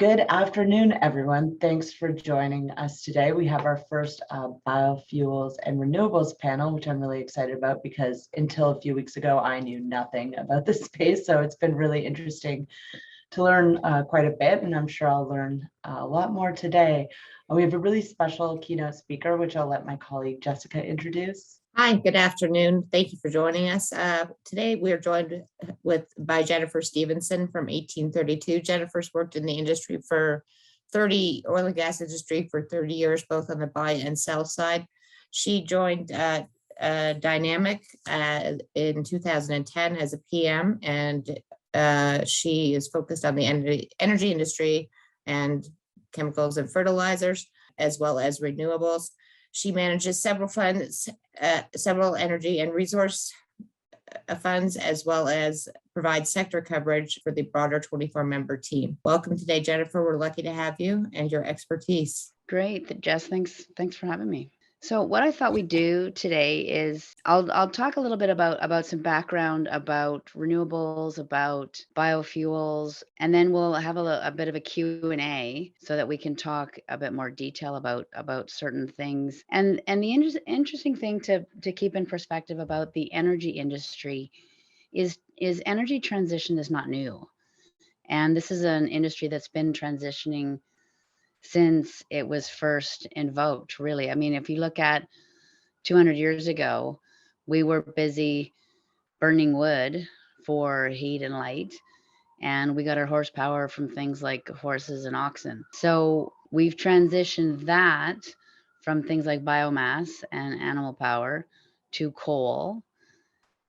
Good afternoon, everyone. Thanks for joining us today. We have our first biofuels and renewables panel, which I'm really excited about because until a few weeks ago, I knew nothing about this space. So it's been really interesting to learn quite a bit, and I'm sure I'll learn a lot more today. We have a really special keynote speaker, which I'll let my colleague Jessica introduce. Hi, good afternoon. Thank you for joining us. Today we are joined by Jennifer Stevenson from 1832. Jennifer's worked in the industry for oil and gas industry for 30 years, both on the buy and sell side. She joined Dynamic in 2010 as a PM, and she is focused on the energy industry and chemicals and fertilizers, as well as renewables. She manages several funds, several energy and resource funds, as well as provides sector coverage for the broader 24-member team. Welcome today, Jennifer. We're lucky to have you and your expertise. Great, Jess. Thanks for having me. So what I thought we'd do today is I'll talk a little bit about some background about renewables, about biofuels, and then we'll have a bit of a Q&A so that we can talk a bit more detail about certain things. And the interesting thing to keep in perspective about the energy industry is energy transition is not new. And this is an industry that's been transitioning since it was first invoked, really. I mean, if you look at 200 years ago, we were busy burning wood for heat and light, and we got our horsepower from things like horses and oxen. So we've transitioned that from things like biomass and animal power to coal.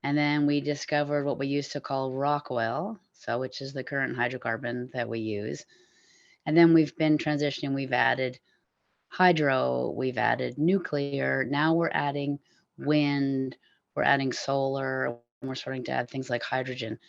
And then we discovered what we used to call rock oil, which is the current hydrocarbon that we use. And then we've been transitioning, we've added hydro, we've added nuclear, now we're adding wind, we're adding solar, and we're starting to add things like hydrogen.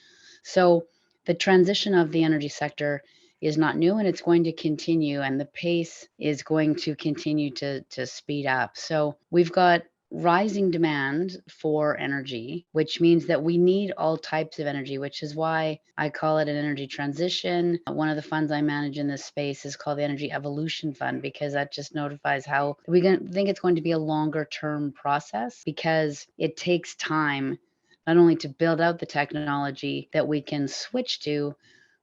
So the transition of the energy sector is not new, and it's going to continue, and the pace is going to continue to speed up. So we've got rising demand for energy, which means that we need all types of energy, which is why I call it an energy transition. One of the funds I manage in this space is called the Energy Evolution Fund, because that just notifies how we think it's going to be a longer term process, because it takes time not only to build out the technology that we can switch to,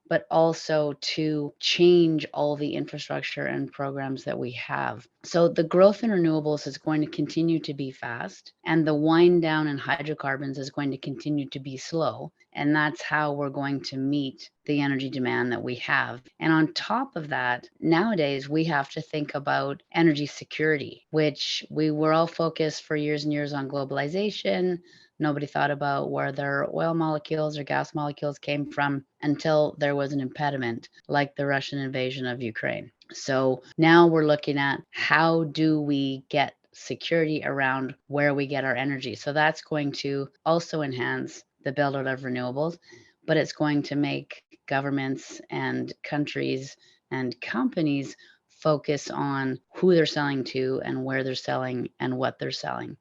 but also to change all the infrastructure and programs that we have. So the growth in renewables is going to continue to be fast, and the wind down in hydrocarbons is going to continue to be slow. And that's how we're going to meet the energy demand that we have. And on top of that, nowadays we have to think about energy security, which we were all focused for years and years on globalization. Nobody thought about where their oil molecules or gas molecules came from until there was an impediment, like the Russian invasion of Ukraine. So now we're looking at how do we get security around where we get our energy. So that's going to also enhance the build out of renewables, but it's going to make governments and countries and companies focus on who they're selling to and where they're selling and what they're selling.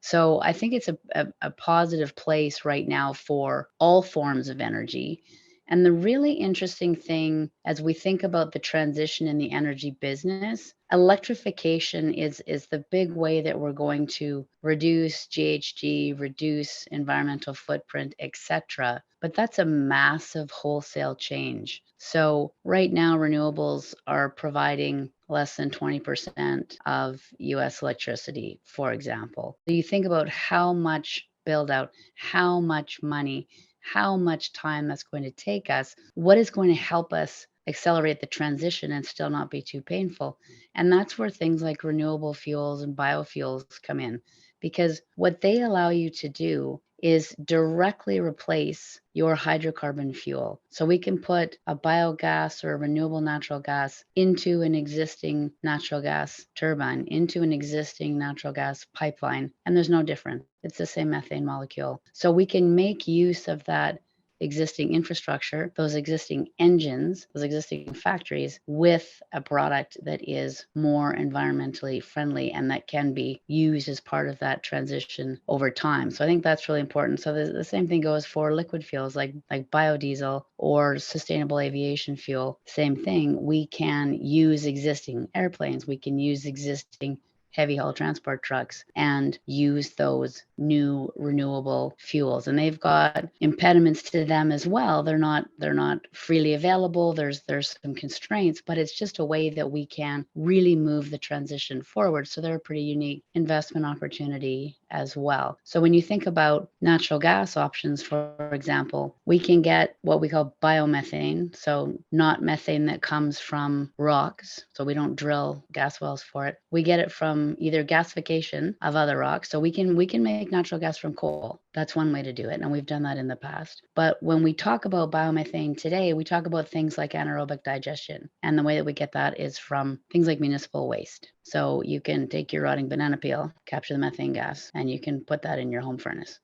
So I think it's a positive place right now for all forms of energy. And the really interesting thing, as we think about the transition in the energy business, electrification is the big way that we're going to reduce GHG, reduce environmental footprint, etc. But that's a massive wholesale change. So right now, renewables are providing less than 20% of US electricity, for example. So you think about how much build out, how much money, how much time that's going to take us, what is going to help us accelerate the transition and still not be too painful. And that's where things like renewable fuels and biofuels come in, because what they allow you to do is directly replace your hydrocarbon fuel. So we can put a biogas or a renewable natural gas into an existing natural gas turbine, into an existing natural gas pipeline, and there's no difference. It's the same methane molecule. So we can make use of that existing infrastructure, those existing engines, those existing factories with a product that is more environmentally friendly and that can be used as part of that transition over time. So I think that's really important. So the same thing goes for liquid fuels like biodiesel or sustainable aviation fuel. Same thing. We can use existing airplanes. We can use existing heavy haul transport trucks and use those new renewable fuels. And they've got impediments to them as well. They're not freely available. There's some constraints, but it's just a way that we can really move the transition forward. So they're a pretty unique investment opportunity as well. So when you think about natural gas options, for example, we can get what we call biomethane. So not methane that comes from rocks. So we don't drill gas wells for it. We get it from either gasification of other rocks. So we can make natural gas from coal. That's one way to do it. And we've done that in the past. But when we talk about biomethane today, we talk about things like anaerobic digestion. And the way that we get that is from things like municipal waste. So you can take your rotting banana peel, capture the methane gas, and you can put that in your home furnace.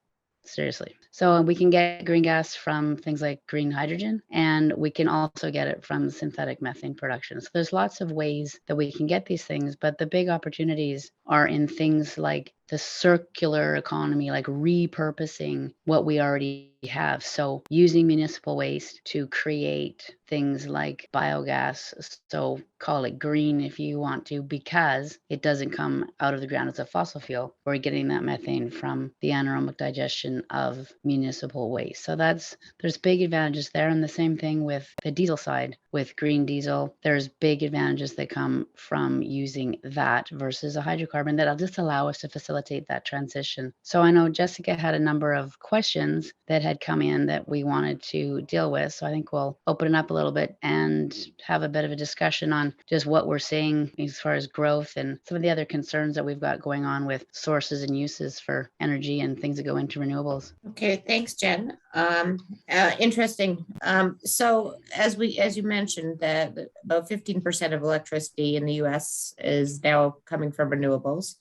Seriously. So we can get green gas from things like green hydrogen, and we can also get it from synthetic methane production. So there's lots of ways that we can get these things, but the big opportunities are in things like the circular economy, like repurposing what we already have. So using municipal waste to create things like biogas. So call it green if you want to, because it doesn't come out of the ground as a fossil fuel. We're getting that methane from the anaerobic digestion of municipal waste. So there's big advantages there. And the same thing with the diesel side. With green diesel, there's big advantages that come from using that versus a hydrocarbon that'll just allow us to facilitate that transition. So I know Jessica had a number of questions that had come in that we wanted to deal with. So I think we'll open it up a little bit and have a bit of a discussion on just what we're seeing as far as growth and some of the other concerns that we've got going on with sources and uses for energy and things that go into renewables. Okay, thanks, Jen. Interesting. So as you mentioned, that about 15% of electricity in the U.S. is now coming from renewables.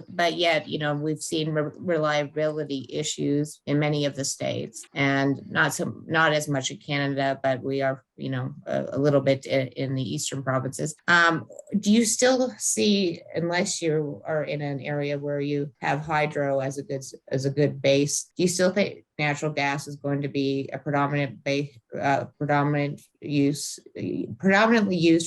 But yet, we've seen reliability issues in many of the states, and not as much in Canada, but we are, a little bit in the eastern provinces. Do you still see, unless you are in an area where you have hydro as a good base, do you still think natural gas is going to be a predominantly used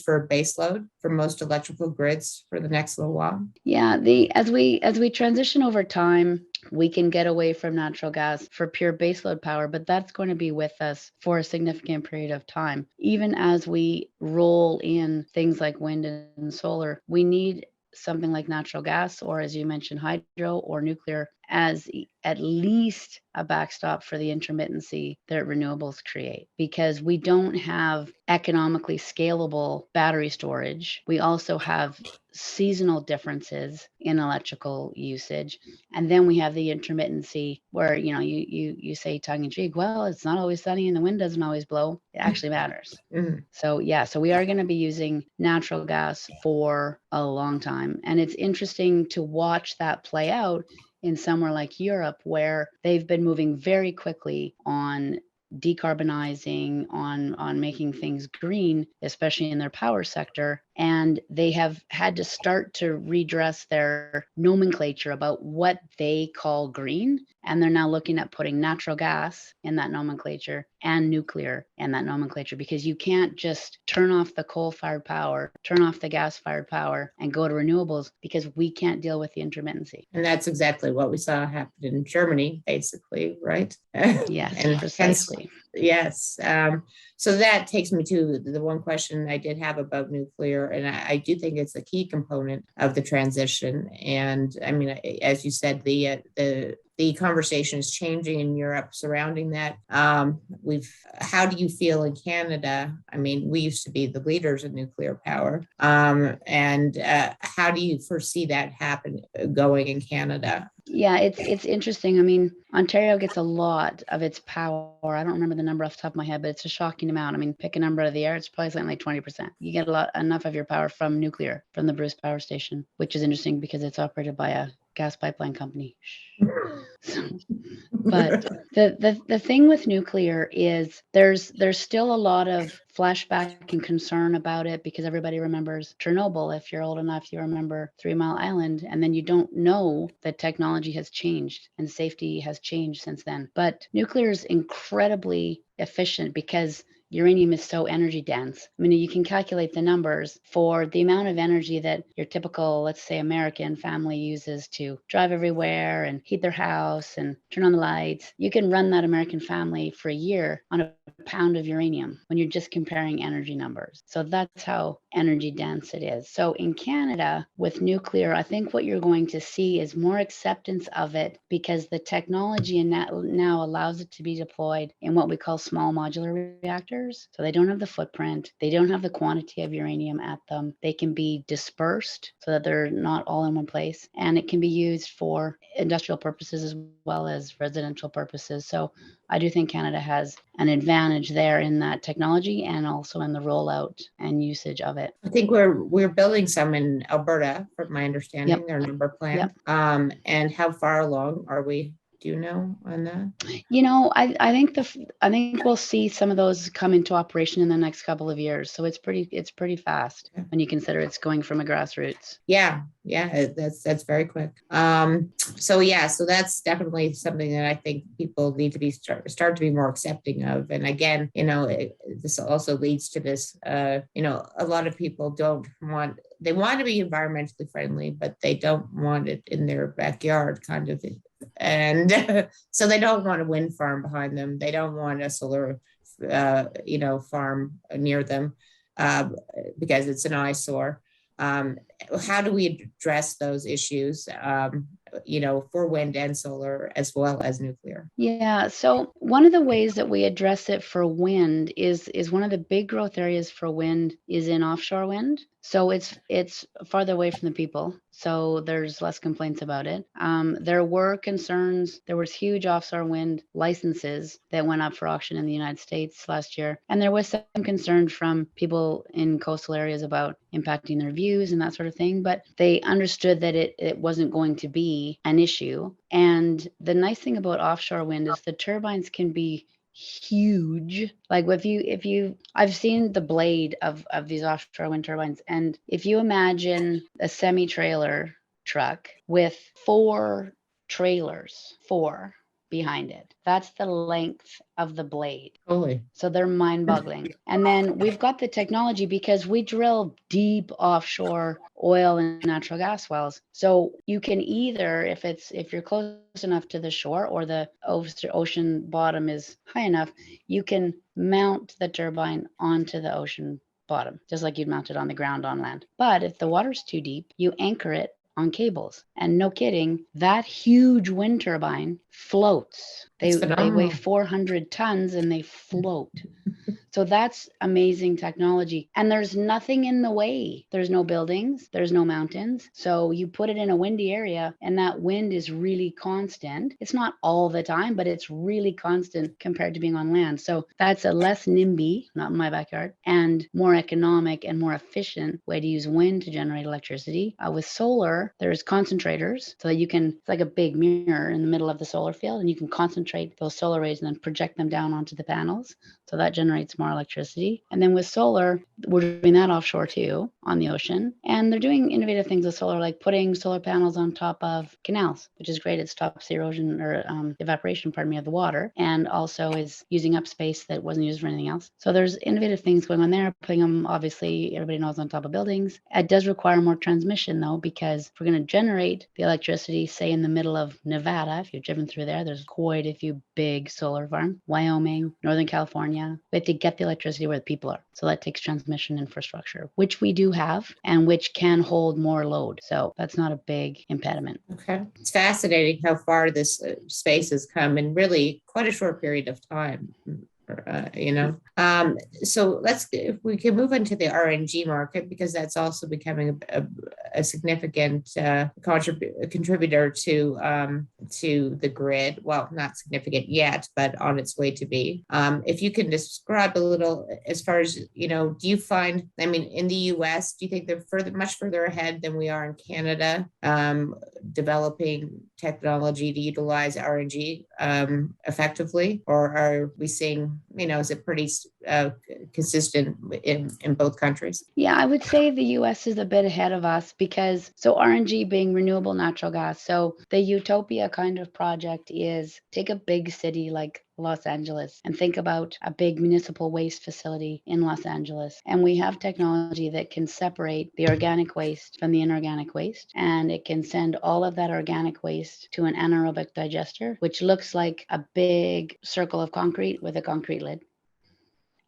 for base load for most electrical grids for the next little while? Yeah, as we transition over time, we can get away from natural gas for pure baseload power, but that's going to be with us for a significant period of time. Even as we roll in things like wind and solar, we need something like natural gas, or as you mentioned, hydro or nuclear, as at least a backstop for the intermittency that renewables create, because we don't have economically scalable battery storage. We also have seasonal differences in electrical usage. And then we have the intermittency where, you say tongue in cheek, well, it's not always sunny and the wind doesn't always blow. It actually matters. Mm-hmm. So we are going to be using natural gas for a long time. And it's interesting to watch that play out in somewhere like Europe, where they've been moving very quickly on decarbonizing, on making things green, especially in their power sector. And they have had to start to redress their nomenclature about what they call green. And they're now looking at putting natural gas in that nomenclature and nuclear in that nomenclature, because you can't just turn off the coal-fired power, turn off the gas-fired power, and go to renewables, because we can't deal with the intermittency. And that's exactly what we saw happen in Germany, basically, right? Yes, and precisely. Yes. So that takes me to the one question I did have about nuclear. And I do think it's a key component of the transition. And I mean, as you said, the conversation is changing in Europe surrounding that. How do you feel in Canada? I mean, we used to be the leaders in nuclear power. And how do you foresee that going in Canada? Yeah, it's interesting. I mean, Ontario gets a lot of its power. I don't remember the number off the top of my head, but it's a shocking amount. I mean, pick a number out of the air, it's probably something like 20%. You get enough of your power from nuclear, from the Bruce Power Station, which is interesting because it's operated by gas pipeline company. But the thing with nuclear is there's still a lot of flashback and concern about it because everybody remembers Chernobyl. If you're old enough, you remember 3 Mile Island, and then you don't know that technology has changed and safety has changed since then. But nuclear is incredibly efficient because uranium is so energy dense. I mean, you can calculate the numbers for the amount of energy that your typical, let's say, American family uses to drive everywhere and heat their house and turn on the lights. You can run that American family for a year on a pound of uranium when you're just comparing energy numbers. So that's how energy dense it is. So in Canada, with nuclear, I think what you're going to see is more acceptance of it because the technology now allows it to be deployed in what we call small modular reactors. So they don't have the footprint, they don't have the quantity of uranium at them. They can be dispersed so that they're not all in one place, and it can be used for industrial purposes as well as residential purposes. So I do think Canada has an advantage there in that technology and also in the rollout and usage of it. I think we're building some in Alberta, from my understanding. Yep. Their number plan. Yep. And how far along are we? Do you know on that? You know, I think we'll see some of those come into operation in the next couple of years. So it's pretty fast when you consider it's going from a grassroots. Yeah, that's very quick. So that's definitely something that I think people need to be start to be more accepting of. And again, this also leads to this. A lot of people they want to be environmentally friendly, but they don't want it in their backyard, kind of thing. And so they don't want a wind farm behind them. They don't want a solar, farm near them because it's an eyesore. How do we address those issues, for wind and solar as well as nuclear? Yeah, so one of the ways that we address it for wind is one of the big growth areas for wind is in offshore wind. So it's farther away from the people. So there's less complaints about it. There were concerns. There was huge offshore wind licenses that went up for auction in the United States last year. And there was some concern from people in coastal areas about impacting their views and that sort of thing. But they understood that it wasn't going to be an issue. And the nice thing about offshore wind is the turbines can be huge. Like I've seen the blade of these offshore wind turbines, and if you imagine a semi-trailer truck with 4 trailers behind it, that's the length of the blade. Holy. So they're mind-boggling. And then we've got the technology because we drill deep offshore oil and natural gas wells. So you can either, if you're close enough to the shore or the ocean bottom is high enough, you can mount the turbine onto the ocean bottom, just like you'd mount it on the ground on land. But if the water's too deep, you anchor it on cables. And no kidding, that huge wind turbine floats. They weigh 400 tons and they float. So that's amazing technology. And there's nothing in the way. There's no buildings, there's no mountains. So you put it in a windy area and that wind is really constant. It's not all the time, but it's really constant compared to being on land. So that's a less NIMBY, not in my backyard, and more economic and more efficient way to use wind to generate electricity. With solar, there's concentrators so that it's like a big mirror in the middle of the solar field, and you can concentrate those solar rays and then project them down onto the panels. So that generates more electricity. And then with solar, we're doing that offshore too, on the ocean. And they're doing innovative things with solar, like putting solar panels on top of canals, which is great. It stops the erosion or evaporation, of the water, and also is using up space that wasn't used for anything else. So there's innovative things going on there, putting them, obviously, everybody knows, on top of buildings. It does require more transmission though, because if we're going to generate the electricity, say in the middle of Nevada, if you've driven through there's quite a few big solar farms, Wyoming, Northern California. We have to get the electricity where the people are. So that takes transmission infrastructure, which we do have and which can hold more load. So that's not a big impediment. Okay. It's fascinating how far this space has come in really quite a short period of time. So if we can move into the RNG market, because that's also becoming a significant contributor to the grid. Well, not significant yet, but on its way to be. If you can describe a little as far as, do you find, I mean, in the US, do you think they're much further ahead than we are in Canada, developing technology to utilize RNG effectively? Or are we seeing, is it pretty consistent in both countries? Yeah, I would say the US is a bit ahead of us because, so RNG being renewable natural gas. So the utopia kind of project is take a big city like Los Angeles and think about a big municipal waste facility in Los Angeles. And we have technology that can separate the organic waste from the inorganic waste. And it can send all of that organic waste to an anaerobic digester, which looks like a big circle of concrete with a concrete lid.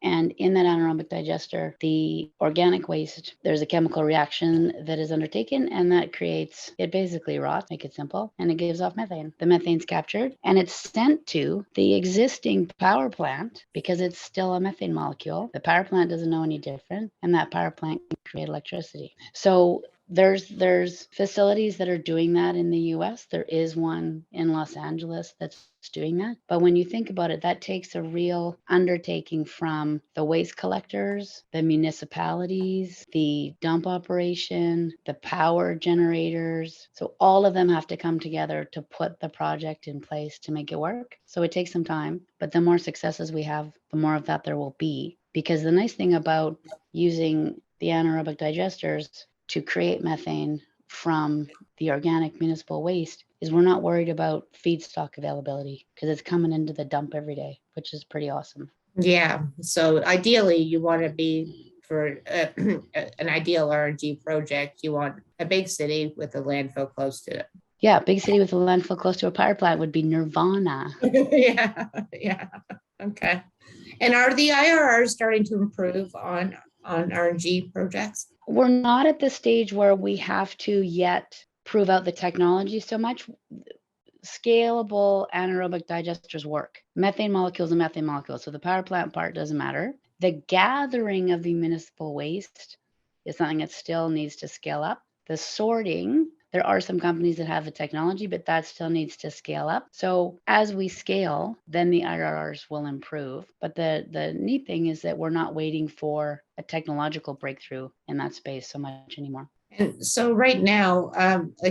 And in that anaerobic digester, the organic waste, there's a chemical reaction that is undertaken, and that creates, it basically rots, make it simple, and it gives off methane. The methane's captured and it's sent to the existing power plant because it's still a methane molecule. The power plant doesn't know any different, and that power plant can create electricity. So there's facilities that are doing that in the US. There is one in Los Angeles that's doing that. But when you think about it, that takes a real undertaking from the waste collectors, the municipalities, the dump operation, the power generators. So all of them have to come together to put the project in place to make it work. So it takes some time, but the more successes we have, the more of that there will be. Because the nice thing about using the anaerobic digesters to create methane from the organic municipal waste is we're not worried about feedstock availability because it's coming into the dump every day, which is pretty awesome. Yeah. So ideally, you want to be for an ideal RNG project, you want a big city with a landfill close to it. Yeah, big city with a landfill close to a power plant would be nirvana. Yeah. Okay. And are the IRRs starting to improve on RNG projects? We're not at the stage where we have to yet prove out the technology so much. Scalable anaerobic digesters work. Methane molecules and methane molecules. So the power plant part doesn't matter. The gathering of the municipal waste is something that still needs to scale up. The sorting, there are some companies that have the technology, but that still needs to scale up. So as we scale, then the IRRs will improve. But the neat thing is that we're not waiting for a technological breakthrough in that space so much anymore. And so right now,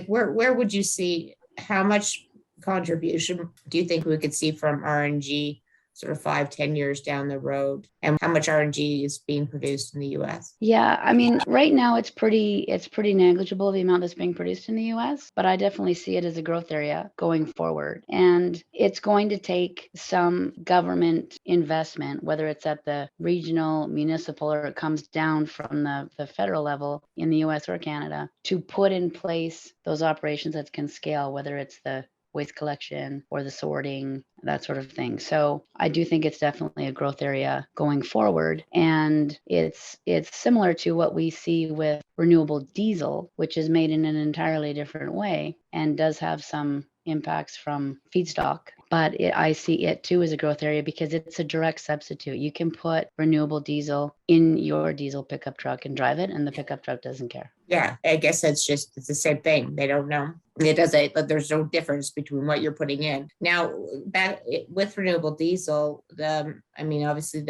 where would you see, how much contribution do you think we could see from RNG sort of 5-10 years down the road, and how much RNG is being produced in the US? Yeah, I mean, right now it's pretty negligible, the amount that's being produced in the US, but I definitely see it as a growth area going forward. And it's going to take some government investment, whether it's at the regional, municipal, or it comes down from the federal level in the US or Canada, to put in place those operations that can scale, whether it's the waste collection or the sorting, that sort of thing. So I do think it's definitely a growth area going forward. And it's similar to what we see with renewable diesel, which is made in an entirely different way and does have some impacts from feedstock. But I see it too as a growth area because it's a direct substitute. You can put renewable diesel in your diesel pickup truck and drive it, and the pickup truck doesn't care. Yeah, I guess it's the same thing. They don't know. It doesn't, but there's no difference between what you're putting in. Now, back with renewable diesel, obviously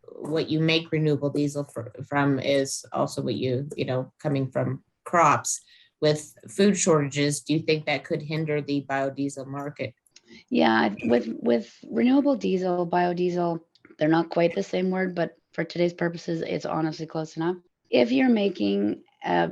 what you make renewable diesel from is also what coming from crops. With food shortages, do you think that could hinder the biodiesel market? Yeah, with renewable diesel, biodiesel, they're not quite the same word, but for today's purposes, it's honestly close enough. If you're making a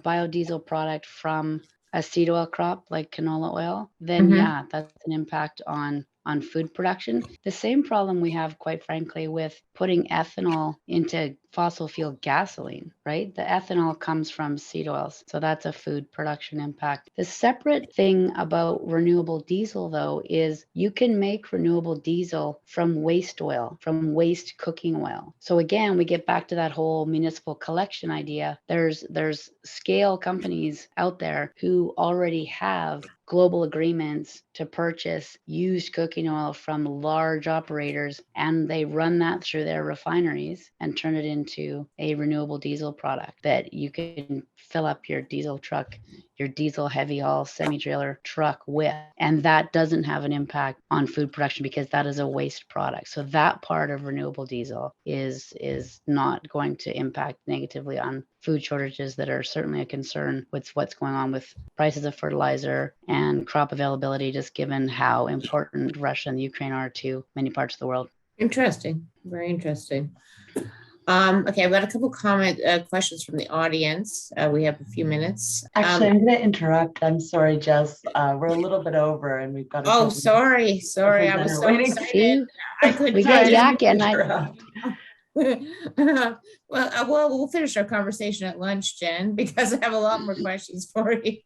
biodiesel product from a seed oil crop like canola oil, then yeah, that's an impact on food production. The same problem we have, quite frankly, with putting ethanol into fossil fuel gasoline, right? The ethanol comes from seed oils. So that's a food production impact. The separate thing about renewable diesel, though, is you can make renewable diesel from waste oil, from waste cooking oil. So again, we get back to that whole municipal collection idea. There's scale companies out there who already have global agreements to purchase used cooking oil from large operators, and they run that through their refineries and turn it into a renewable diesel product that you can fill up your diesel truck, your diesel heavy haul semi-trailer truck with. And that doesn't have an impact on food production because that is a waste product. So that part of renewable diesel is not going to impact negatively on food shortages that are certainly a concern with what's going on with prices of fertilizer and crop availability, just given how important Russia and Ukraine are to many parts of the world. Interesting. Very interesting. Okay, I've got a couple questions from the audience. We have a few minutes. Actually, I'm going to interrupt. I'm sorry, Jess. We're a little bit over and we've got. Oh, sorry. I was so excited. I couldn't. We got yakking. Well, we'll finish our conversation at lunch, Jen, because I have a lot more questions for you.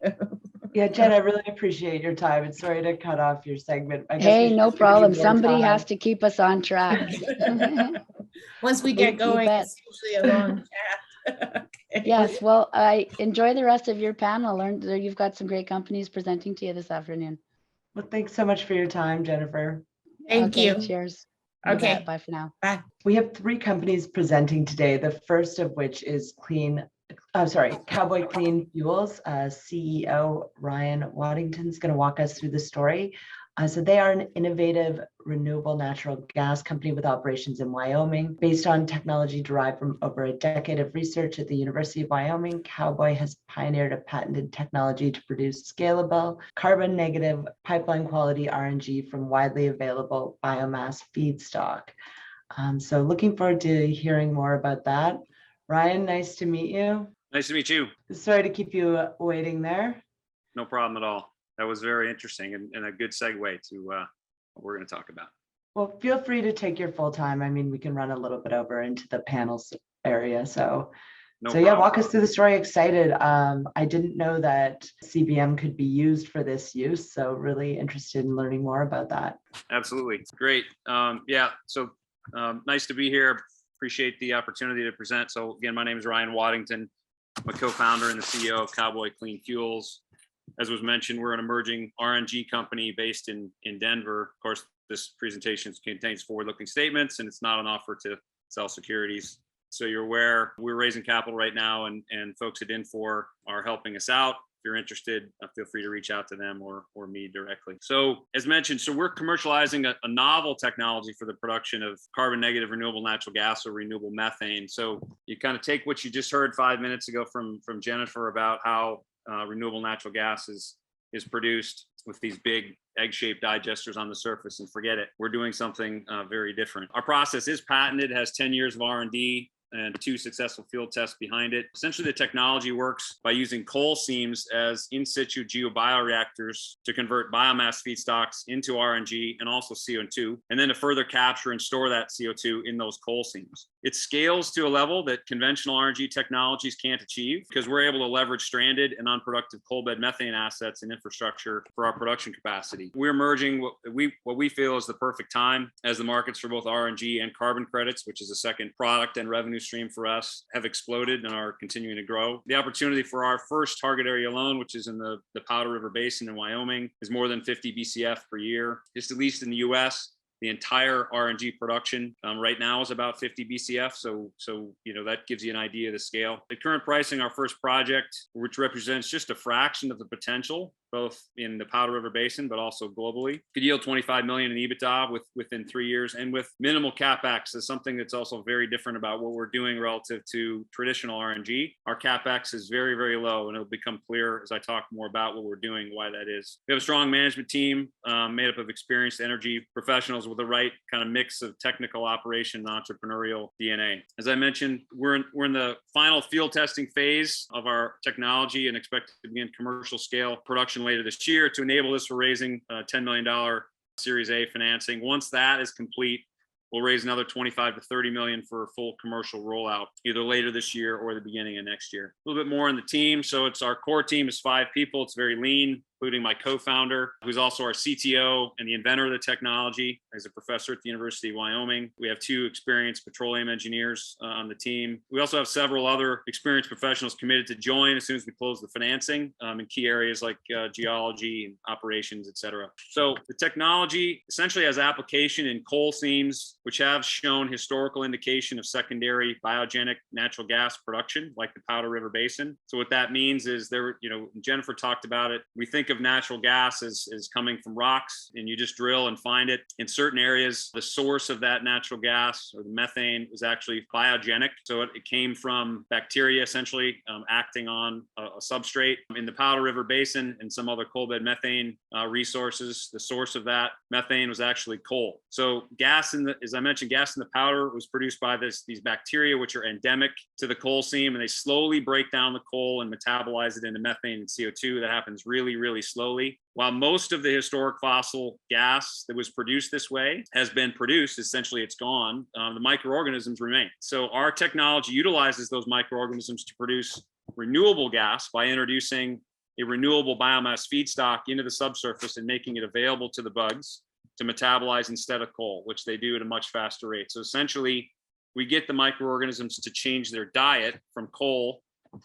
Yeah, Jen, I really appreciate your time. And sorry to cut off your segment. Hey, no problem. Somebody has to keep us on track. Once we get going, it's usually a long chat. Okay. Yes, well, I enjoy the rest of your panel. Learned that you've got some great companies presenting to you this afternoon. Well, thanks so much for your time, Jennifer. Thank you. Cheers. Okay. Bye for now. Bye. We have 3 companies presenting today. The first of which is Cowboy Clean Fuels. CEO Ryan Waddington is going to walk us through the story. So they are an innovative renewable natural gas company with operations in Wyoming. Based on technology derived from over a decade of research at the University of Wyoming, Cowboy has pioneered a patented technology to produce scalable, carbon negative, pipeline quality RNG from widely available biomass feedstock. So looking forward to hearing more about that. Ryan, nice to meet you. Nice to meet you. Sorry to keep you waiting there. No problem at all. That was very interesting and a good segue to what we're going to talk about. Well, feel free to take your full time. I mean, we can run a little bit over into the panels area. So yeah, walk us through the story. Excited. I didn't know that CBM could be used for this use. So really interested in learning more about that. Absolutely. Great. Yeah. So nice to be here. Appreciate the opportunity to present. So again, my name is Ryan Waddington. I'm a co-founder and the CEO of Cowboy Clean Fuels. As was mentioned, we're an emerging RNG company based in Denver. Of course, this presentation contains forward-looking statements and it's not an offer to sell securities. So you're aware we're raising capital right now and folks at Infor are helping us out. If you're interested, feel free to reach out to them or me directly. So as mentioned, we're commercializing a novel technology for the production of carbon negative renewable natural gas or renewable methane. So you kind of take what you just heard 5 minutes ago from Jennifer about how renewable natural gas is produced with these big egg-shaped digesters on the surface, and forget it. We're doing something very different. Our process is patented, has 10 years of R&D and 2 successful field tests behind it. Essentially, the technology works by using coal seams as in situ geobioreactors to convert biomass feedstocks into RNG and also CO2, and then to further capture and store that CO2 in those coal seams. It scales to a level that conventional RNG technologies can't achieve because we're able to leverage stranded and unproductive coal bed methane assets and infrastructure for our production capacity. We're merging what we feel is the perfect time as the markets for both RNG and carbon credits, which is a second product and revenue stream for us, have exploded and are continuing to grow. The opportunity for our first target area alone, which is in the Powder River Basin in Wyoming, is more than 50 BCF per year. Just at least in the US, the entire RNG production right now is about 50 BCF. So that gives you an idea of the scale. At current pricing, our first project, which represents just a fraction of the potential, both in the Powder River Basin, but also globally, could yield 25 million in EBITDA within 3 years and with minimal CapEx. Is something that's also very different about what we're doing relative to traditional RNG. Our CapEx is very, very low, and it'll become clear as I talk more about what we're doing, why that is. We have a strong management team made up of experienced energy professionals with the right kind of mix of technical operation and entrepreneurial DNA. As I mentioned, we're in the final field testing phase of our technology and expect to begin commercial scale production later this year. To enable this, we're raising $10 million Series A financing. Once that is complete, we'll raise another 25 to 30 million for a full commercial rollout, either later this year or the beginning of next year. A little bit more on the team. So it's our core team is 5 people. It's very lean. including my co-founder, who's also our CTO and the inventor of the technology. He's a professor at the University of Wyoming. We have 2 experienced petroleum engineers on the team. We also have several other experienced professionals committed to join as soon as we close the financing in key areas like geology and operations, et cetera. So the technology essentially has application in coal seams, which have shown historical indication of secondary biogenic natural gas production, like the Powder River Basin. So what that means is Jennifer talked about it. We think of natural gas as coming from rocks, and you just drill and find it. In certain areas, the source of that natural gas or the methane is actually biogenic. So it came from bacteria essentially acting on a substrate. In the Powder River Basin and some other coal bed methane resources, the source of that methane was actually coal. So as I mentioned, gas in the powder was produced by these bacteria, which are endemic to the coal seam, and they slowly break down the coal and metabolize it into methane and CO2. That happens really, really slowly. While most of the historic fossil gas that was produced this way has been produced, essentially it's gone, the microorganisms remain. So our technology utilizes those microorganisms to produce renewable gas by introducing a renewable biomass feedstock into the subsurface and making it available to the bugs to metabolize instead of coal, which they do at a much faster rate. So essentially, we get the microorganisms to change their diet from coal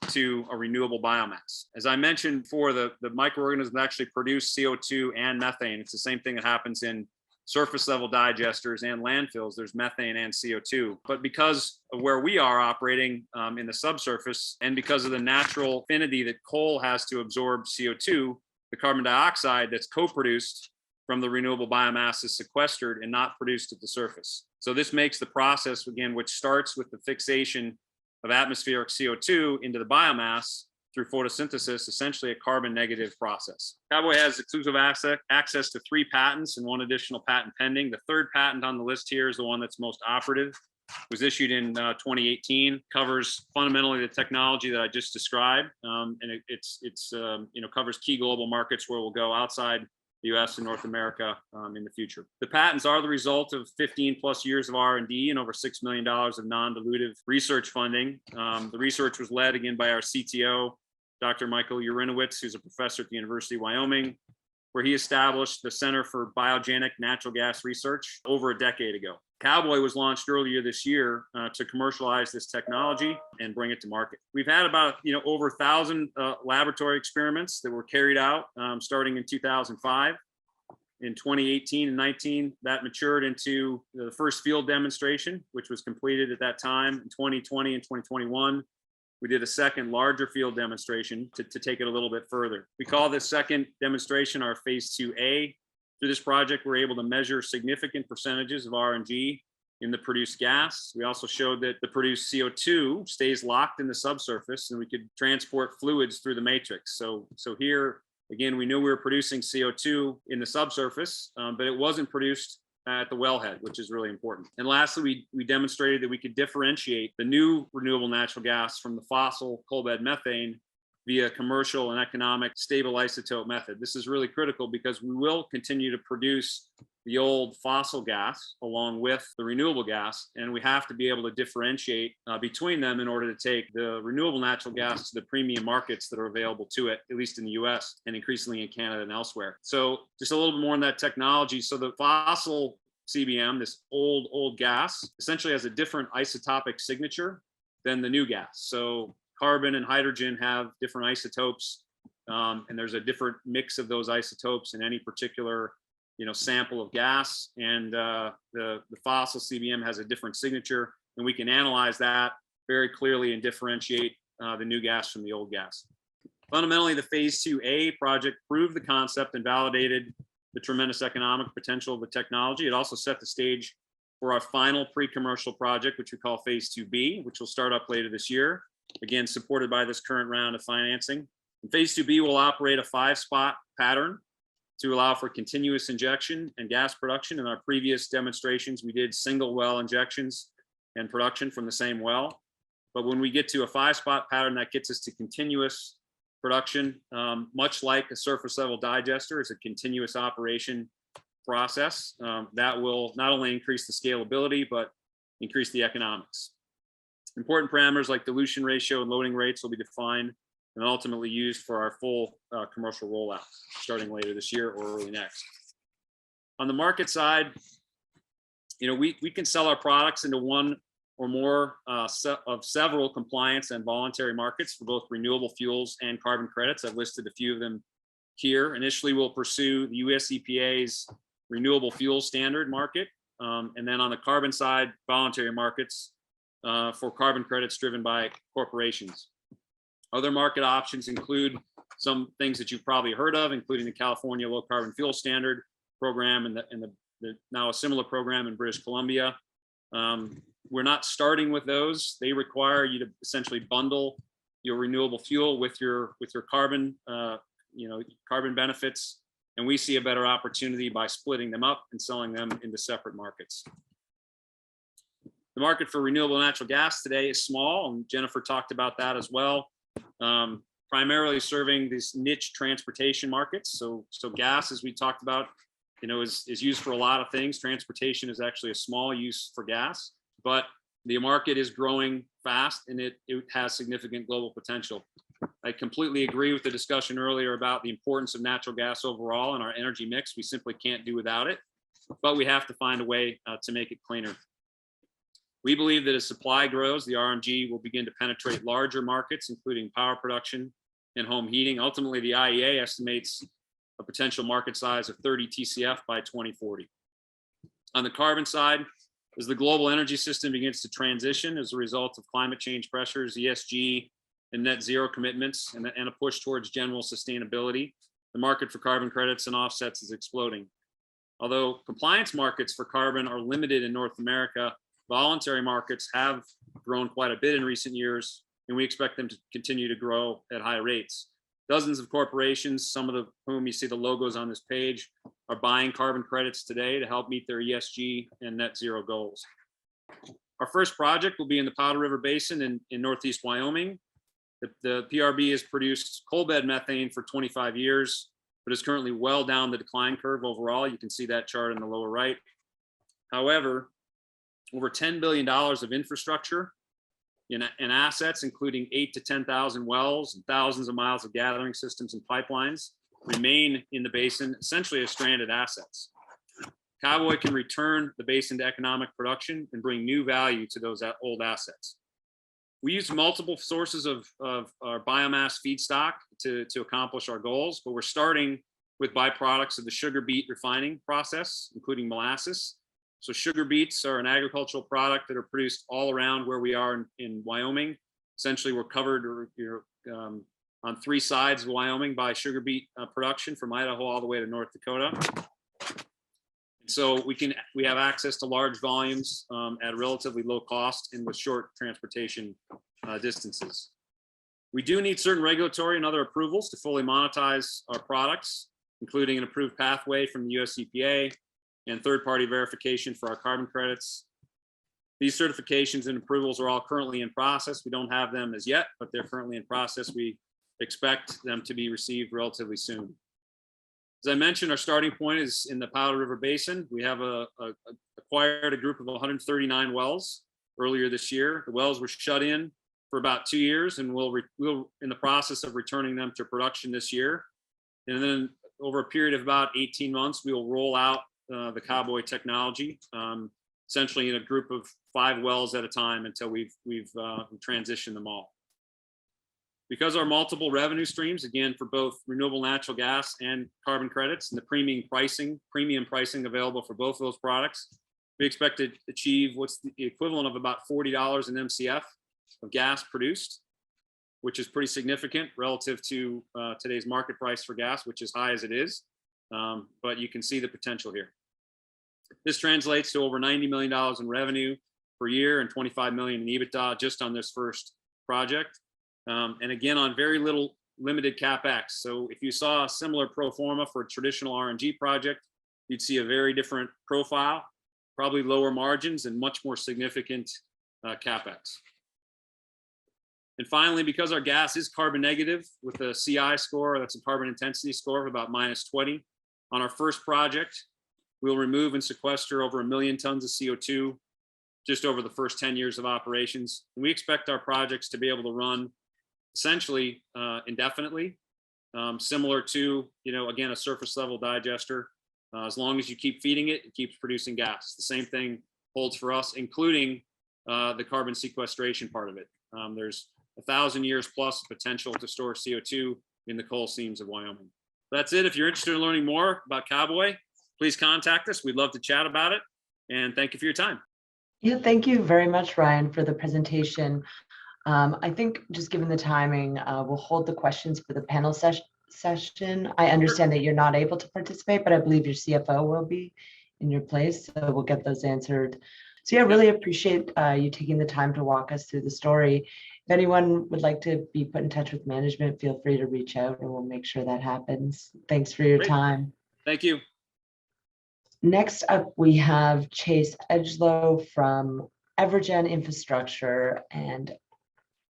to a renewable biomass. As I mentioned before, the microorganisms actually produce CO2 and methane. It's the same thing that happens in surface level digesters and landfills. There's methane and CO2. But because of where we are operating in the subsurface, and because of the natural affinity that coal has to absorb CO2, the carbon dioxide that's co-produced from the renewable biomass is sequestered and not produced at the surface. So this makes the process, again, which starts with the fixation of atmospheric CO2 into the biomass through photosynthesis, essentially a carbon negative process. Cowboy has exclusive access to 3 patents and 1 additional patent pending. The 3rd patent on the list here is the one that's most operative. It was issued in 2018, covers fundamentally the technology that I just described, and it's covers key global markets where we'll go outside the US and North America in the future. The patents are the result of 15 plus years of R&D and over $6 million of non-dilutive research funding. The research was led again by our CTO, Dr. Michael Urinowitz, who's a professor at the University of Wyoming, where he established the Center for Biogenic Natural Gas Research over a decade ago. Cowboy was launched earlier this year to commercialize this technology and bring it to market. We've had about over 1,000 laboratory experiments that were carried out starting in 2005. In 2018 and 19, that matured into the first field demonstration, which was completed at that time. In 2020 and 2021, we did a second larger field demonstration to take it a little bit further. We call this second demonstration our phase 2A. Through this project, we're able to measure significant percentages of RNG in the produced gas. We also showed that the produced CO2 stays locked in the subsurface, and we could transport fluids through the matrix. So here, again, we knew we were producing CO2 in the subsurface, but it wasn't produced at the wellhead, which is really important. And lastly, we demonstrated that we could differentiate the new renewable natural gas from the fossil coal bed methane via commercial and economic stable isotope method. This is really critical because we will continue to produce the old fossil gas along with the renewable gas, and we have to be able to differentiate between them in order to take the renewable natural gas to the premium markets that are available to it, at least in the US and increasingly in Canada and elsewhere. So just a little bit more on that technology. So the fossil CBM, this old gas, essentially has a different isotopic signature than the new gas. So carbon and hydrogen have different isotopes, and there's a different mix of those isotopes in any particular sample of gas, and the fossil CBM has a different signature, and we can analyze that very clearly and differentiate the new gas from the old gas. Fundamentally, the phase 2A project proved the concept and validated the tremendous economic potential of the technology. It also set the stage for our final pre-commercial project, which we call phase 2B, which will start up later this year, again supported by this current round of financing. And phase 2B will operate a 5-spot pattern to allow for continuous injection and gas production. In our previous demonstrations, we did single well injections and production from the same well. But when we get to a 5-spot pattern, that gets us to continuous production, much like a surface level digester. It's a continuous operation process that will not only increase the scalability, but increase the economics. Important parameters like dilution ratio and loading rates will be defined and ultimately used for our full commercial rollout starting later this year or early next. On the market side, we can sell our products into one or more of several compliance and voluntary markets for both renewable fuels and carbon credits. I've listed a few of them here. Initially, we'll pursue the US EPA's renewable fuel standard market, and then on the carbon side, voluntary markets for carbon credits driven by corporations. Other market options include some things that you've probably heard of, including the California Low Carbon Fuel Standard program and the now a similar program in British Columbia. We're not starting with those. They require you to essentially bundle your renewable fuel with your carbon, carbon benefits. And we see a better opportunity by splitting them up and selling them into separate markets. The market for renewable natural gas today is small, and Jennifer talked about that as well. Primarily serving these niche transportation markets. So gas, as we talked about, is used for a lot of things. Transportation is actually a small use for gas, but the market is growing fast and it has significant global potential. I completely agree with the discussion earlier about the importance of natural gas overall in our energy mix. We simply can't do without it, but we have to find a way to make it cleaner. We believe that as supply grows, the RNG will begin to penetrate larger markets, including power production and home heating. Ultimately, the IEA estimates a potential market size of 30 TCF by 2040. On the carbon side, as the global energy system begins to transition as a result of climate change pressures, ESG, and net zero commitments, and a push towards general sustainability, the market for carbon credits and offsets is exploding. Although compliance markets for carbon are limited in North America, voluntary markets have grown quite a bit in recent years, and we expect them to continue to grow at high rates. Dozens of corporations, some of whom you see the logos on this page, are buying carbon credits today to help meet their ESG and net zero goals. Our first project will be in the Powder River Basin in Northeast Wyoming. The PRB has produced coal bed methane for 25 years, but is currently well down the decline curve overall. You can see that chart in the lower right. However, over $10 billion of infrastructure and assets, including 8,000 to 10,000 wells and thousands of miles of gathering systems and pipelines, remain in the basin essentially as stranded assets. Cowboy can return the basin to economic production and bring new value to those old assets. We use multiple sources of our biomass feedstock to accomplish our goals, but we're starting with byproducts of the sugar beet refining process, including molasses. So sugar beets are an agricultural product that are produced all around where we are in Wyoming. Essentially, we're covered on three sides of Wyoming by sugar beet production, from Idaho all the way to North Dakota. And so we have access to large volumes at relatively low cost and with short transportation distances. We do need certain regulatory and other approvals to fully monetize our products, including an approved pathway from the US EPA and third-party verification for our carbon credits. These certifications and approvals are all currently in process. We don't have them as yet, but they're currently in process. We expect them to be received relatively soon. As I mentioned, our starting point is in the Powder River Basin. We have acquired a group of 139 wells earlier this year. The wells were shut in for about 2 years, and we'll in the process of returning them to production this year. And then over a period of about 18 months, we will roll out the Cowboy technology, essentially in a group of 5 wells at a time until we've transitioned them all. Because our multiple revenue streams, again, for both renewable natural gas and carbon credits, and the premium pricing available for both of those products, we expect to achieve what's the equivalent of about $40 an MCF of gas produced, which is pretty significant relative to today's market price for gas, which is high as it is. But you can see the potential here. This translates to over $90 million in revenue per year and $25 million in EBITDA just on this first project. And again, on very limited CapEx. So if you saw a similar pro forma for a traditional RNG project, you'd see a very different profile, probably lower margins and much more significant CapEx. And finally, because our gas is carbon negative with a CI score, that's a carbon intensity score of about -20, on our first project, we'll remove and sequester over 1 million tons of CO2 just over the first 10 years of operations. And we expect our projects to be able to run essentially indefinitely, similar to, again, a surface level digester. As long as you keep feeding it, it keeps producing gas. The same thing holds for us, including the carbon sequestration part of it. There's 1,000 years plus potential to store CO2 in the coal seams of Wyoming. That's it. If you're interested in learning more about Cowboy, please contact us. We'd love to chat about it. And thank you for your time. Yeah, thank you very much, Ryan, for the presentation. I think just given the timing, we'll hold the questions for the panel session. I understand that you're not able to participate, but I believe your CFO will be in your place, so we'll get those answered. So yeah, really appreciate you taking the time to walk us through the story. If anyone would like to be put in touch with management, feel free to reach out and we'll make sure that happens. Thanks for your time. Thank you. Next up, we have Chase Edgelow from EVERGEN Infrastructure, and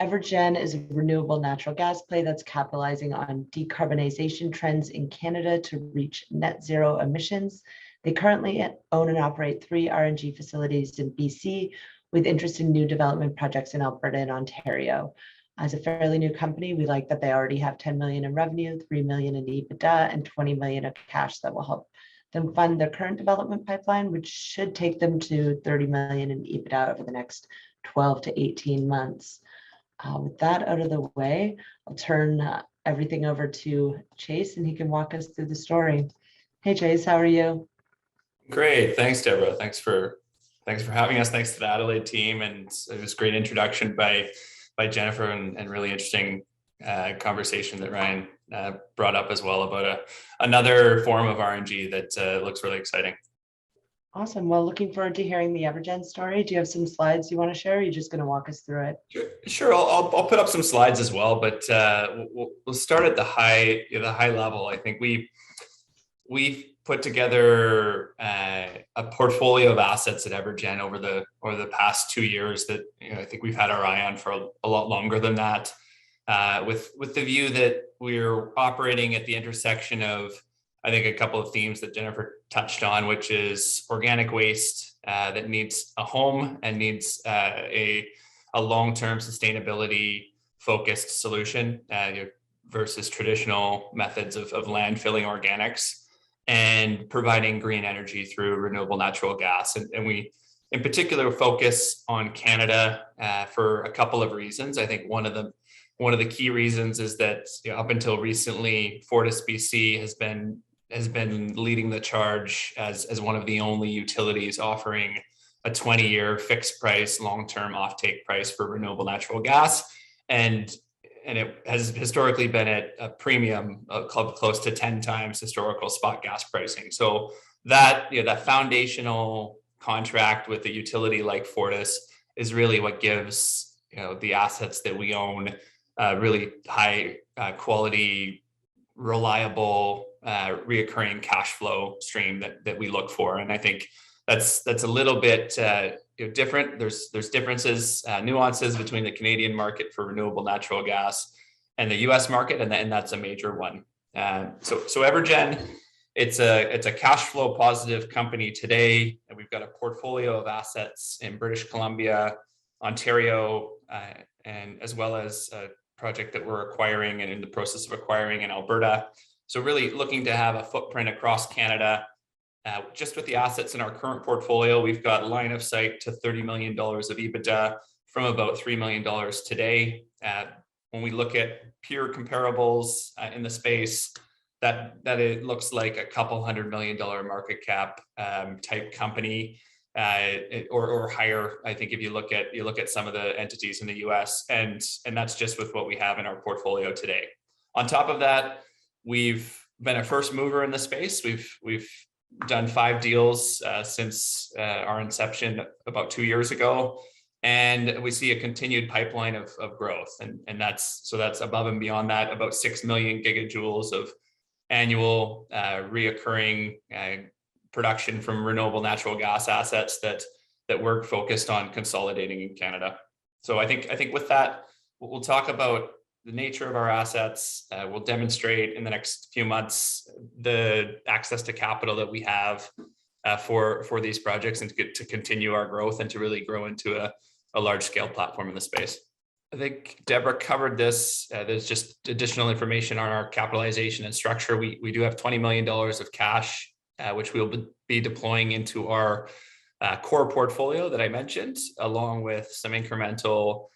EVERGEN is a renewable natural gas play that's capitalizing on decarbonization trends in Canada to reach net zero emissions. They currently own and operate 3 RNG facilities in BC, with interest in new development projects in Alberta and Ontario. As a fairly new company, we like that they already have 10 million in revenue, 3 million in EBITDA, and 20 million of cash that will help them fund their current development pipeline, which should take them to 30 million in EBITDA over the next 12 to 18 months. With that out of the way, I'll turn everything over to Chase and he can walk us through the story. Hey Chase, how are you? Great, thanks Deborah. Thanks for having us. Thanks to the Adelaide team, and it was a great introduction by Jennifer, and really interesting conversation that Ryan brought up as well about another form of RNG that looks really exciting. Awesome. Well, looking forward to hearing the EVERGEN story. Do you have some slides you want to share? Or are you just going to walk us through it? Sure. I'll put up some slides as well, but we'll start at the high level. I think we've put together a portfolio of assets at EVERGEN over the past 2 years that I think we've had our eye on for a lot longer than that, with the view that we're operating at the intersection of, I think, a couple of themes that Jennifer touched on, which is organic waste that needs a home and needs a long-term sustainability focused solution versus traditional methods of landfilling organics, and providing green energy through renewable natural gas. And we, in particular, focus on Canada for a couple of reasons. I think one of the key reasons is that up until recently, FortisBC has been leading the charge as one of the only utilities offering a 20-year fixed price, long-term offtake price for renewable natural gas. And it has historically been at a premium close to 10 times historical spot gas pricing. So that foundational contract with a utility like Fortis is really what gives the assets that we own really high quality, reliable, reoccurring cash flow stream that we look for. And I think that's a little bit different. There's differences, nuances between the Canadian market for renewable natural gas and the US market, and that's a major one. So EVERGEN, it's a cash flow positive company today, and we've got a portfolio of assets in British Columbia, Ontario, and as well as a project that we're acquiring and in the process of acquiring in Alberta. So really looking to have a footprint across Canada. Just with the assets in our current portfolio, we've got line of sight to $30 million of EBITDA from about $3 million today. When we look at pure comparables in the space, that it looks like a couple $100 million market cap type company, or higher. I think if you look at some of the entities in the US, and that's just with what we have in our portfolio today. On top of that, we've been a first mover in the space. We've done 5 deals since our inception about 2 years ago, and we see a continued pipeline of growth, and that's above and beyond that, about 6 million gigajoules of annual reoccurring production from renewable natural gas assets that we're focused on consolidating in Canada. So I think with that, we'll talk about the nature of our assets. We'll demonstrate in the next few months the access to capital that we have for these projects, and to continue our growth and to really grow into a large scale platform in the space. I think Deborah covered this. There's just additional information on our capitalization and structure. We do have $20 million of cash, which we'll be deploying into our core portfolio that I mentioned, along with some incremental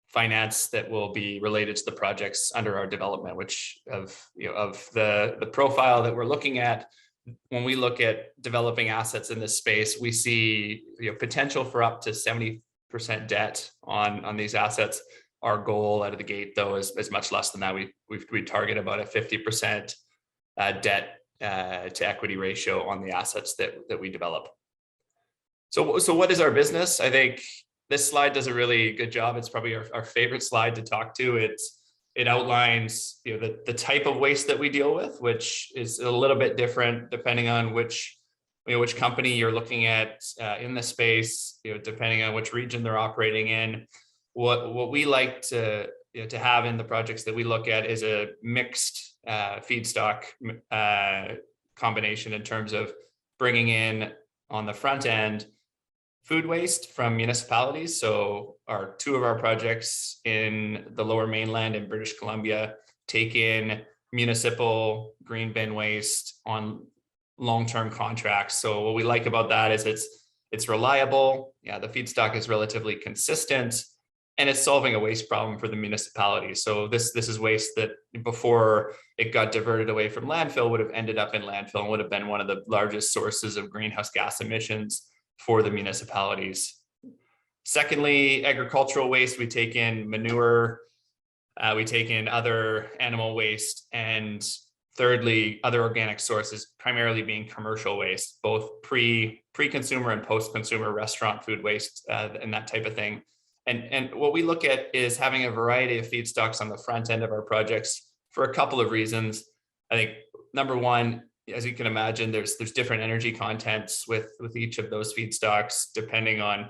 finance that will be related to the projects under our development, which of the profile that we're looking at. When we look at developing assets in this space, we see potential for up to 70% debt on these assets. Our goal out of the gate, though, is much less than that. We target about a 50% debt to equity ratio on the assets that we develop. So what is our business? I think this slide does a really good job. It's probably our favorite slide to talk to. It outlines the type of waste that we deal with, which is a little bit different depending on which company you're looking at in the space, depending on which region they're operating in. What we like to have in the projects that we look at is a mixed feedstock combination in terms of bringing in on the front end food waste from municipalities. So two of our projects in the Lower Mainland in British Columbia take in municipal green bin waste on long-term contracts. So what we like about that is it's reliable. Yeah, the feedstock is relatively consistent, and it's solving a waste problem for the municipality. So this is waste that before it got diverted away from landfill would have ended up in landfill and would have been one of the largest sources of greenhouse gas emissions for the municipalities. Secondly, agricultural waste, we take in manure, we take in other animal waste, and thirdly, other organic sources, primarily being commercial waste, both pre-consumer and post-consumer restaurant food waste and that type of thing. And what we look at is having a variety of feedstocks on the front end of our projects for a couple of reasons. I think number one, as you can imagine, there's different energy contents with each of those feedstocks, depending on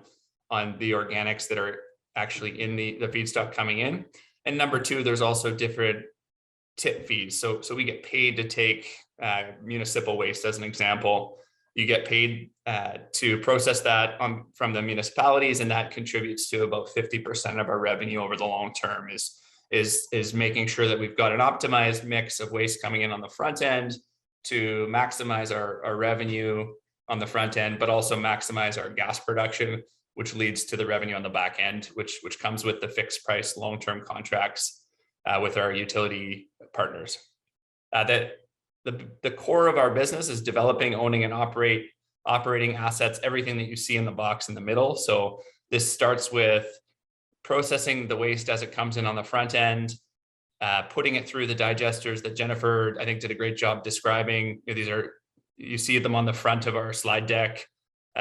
the organics that are actually in the feedstock coming in. And number two, there's also different tip fees. So we get paid to take municipal waste as an example. You get paid to process that from the municipalities, and that contributes to about 50% of our revenue over the long term is making sure that we've got an optimized mix of waste coming in on the front end to maximize our revenue on the front end, but also maximize our gas production, which leads to the revenue on the back end, which comes with the fixed price long-term contracts with our utility partners. The core of our business is developing, owning, and operating assets, everything that you see in the box in the middle. So this starts with processing the waste as it comes in on the front end, putting it through the digesters that Jennifer, I think, did a great job describing. You see them on the front of our slide deck.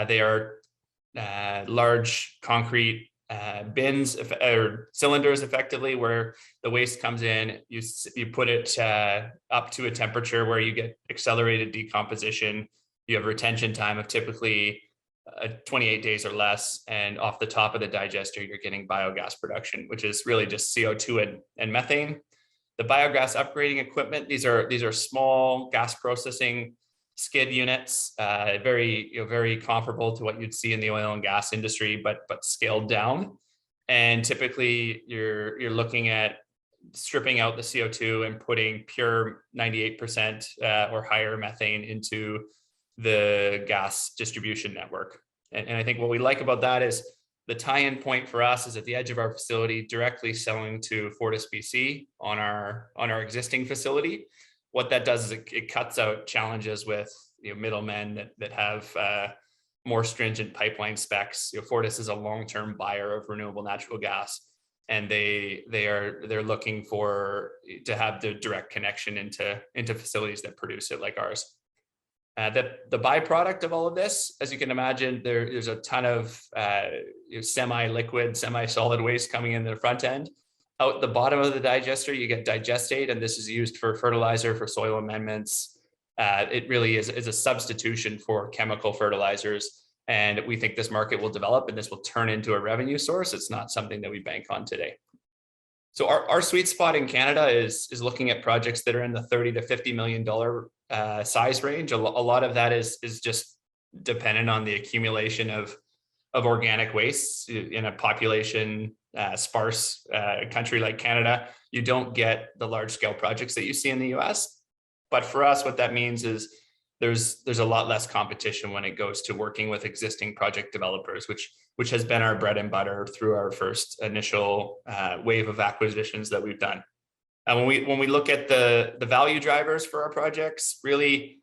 They are large concrete bins or cylinders, effectively, where the waste comes in. You put it up to a temperature where you get accelerated decomposition. You have retention time of typically 28 days or less, and off the top of the digester, you're getting biogas production, which is really just CO2 and methane. The biogas upgrading equipment, these are small gas processing skid units, very comparable to what you'd see in the oil and gas industry, but scaled down. And typically, you're looking at stripping out the CO2 and putting pure 98% or higher methane into the gas distribution network. And I think what we like about that is the tie-in point for us is at the edge of our facility, directly selling to FortisBC on our existing facility. What that does is it cuts out challenges with middlemen that have more stringent pipeline specs. Fortis is a long-term buyer of renewable natural gas, and they're looking to have the direct connection into facilities that produce it, like ours. The byproduct of all of this, as you can imagine, there's a ton of semi-liquid, semi-solid waste coming in the front end. Out the bottom of the digester, you get digestate, and this is used for fertilizer, for soil amendments. It really is a substitution for chemical fertilizers, and we think this market will develop, and this will turn into a revenue source. It's not something that we bank on today. So our sweet spot in Canada is looking at projects that are in the $30 to $50 million size range. A lot of that is just dependent on the accumulation of organic waste in a population sparse country like Canada, you don't get the large scale projects that you see in the US. But for us, what that means is there's a lot less competition when it goes to working with existing project developers, which has been our bread and butter through our first initial wave of acquisitions that we've done. And when we look at the value drivers for our projects, really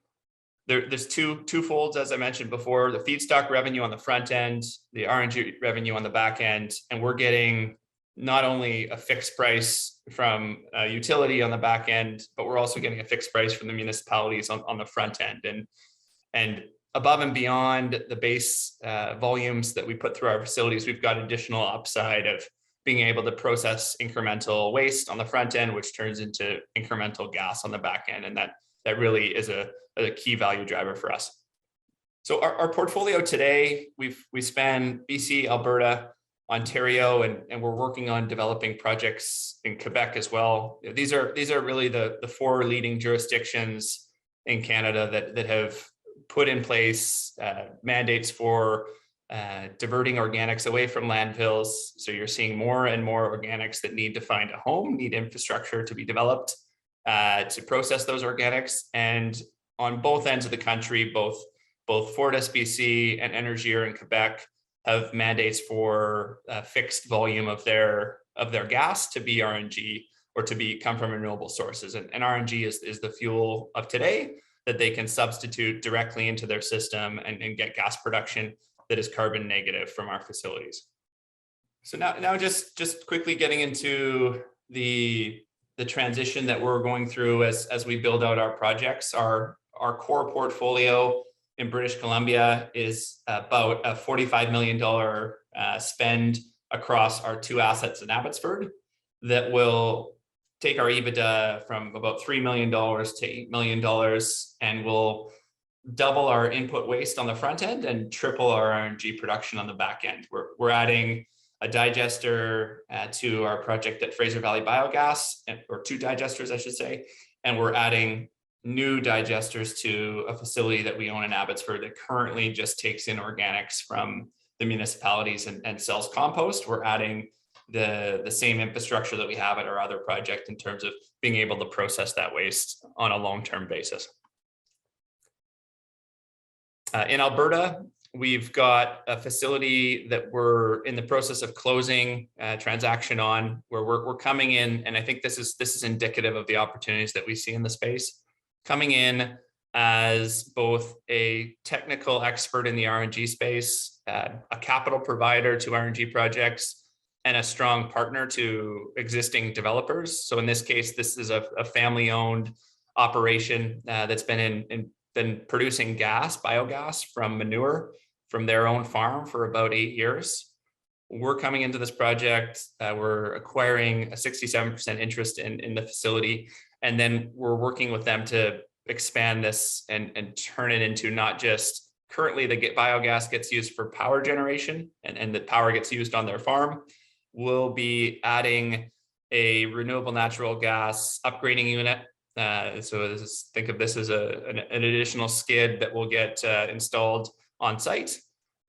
there's twofolds, as I mentioned before: the feedstock revenue on the front end, the RNG revenue on the back end, and we're getting not only a fixed price from a utility on the back end, but we're also getting a fixed price from the municipalities on the front end. And above and beyond the base volumes that we put through our facilities, we've got additional upside of being able to process incremental waste on the front end, which turns into incremental gas on the back end. And that really is a key value driver for us. So our portfolio today, we span BC, Alberta, Ontario, and we're working on developing projects in Quebec as well. These are really the four leading jurisdictions in Canada that have put in place mandates for diverting organics away from landfills. So you're seeing more and more organics that need to find a home, need infrastructure to be developed to process those organics. And on both ends of the country, both FortisBC and Énergir in Quebec have mandates for a fixed volume of their gas to be RNG or to come from renewable sources. And RNG is the fuel of today that they can substitute directly into their system and get gas production that is carbon negative from our facilities. So now just quickly getting into the transition that we're going through as we build out our projects. Our core portfolio in British Columbia is about a $45 million spend across our two assets in Abbotsford that will take our EBITDA from about $3 million to $8 million, and will double our input waste on the front end and triple our RNG production on the back end. We're adding a digester to our project at Fraser Valley Biogas, or two digesters, I should say, and we're adding new digesters to a facility that we own in Abbotsford that currently just takes in organics from the municipalities and sells compost. We're adding the same infrastructure that we have at our other project in terms of being able to process that waste on a long-term basis. In Alberta, we've got a facility that we're in the process of closing a transaction on, where we're coming in, and I think this is indicative of the opportunities that we see in the space, coming in as both a technical expert in the RNG space, a capital provider to RNG projects, and a strong partner to existing developers. So in this case, this is a family-owned operation that's been producing biogas from manure from their own farm for about 8 years. We're coming into this project, we're acquiring a 67% interest in the facility, and then we're working with them to expand this and turn it into not just currently the biogas gets used for power generation and the power gets used on their farm. We'll be adding a renewable natural gas upgrading unit. So think of this as an additional skid that will get installed on site,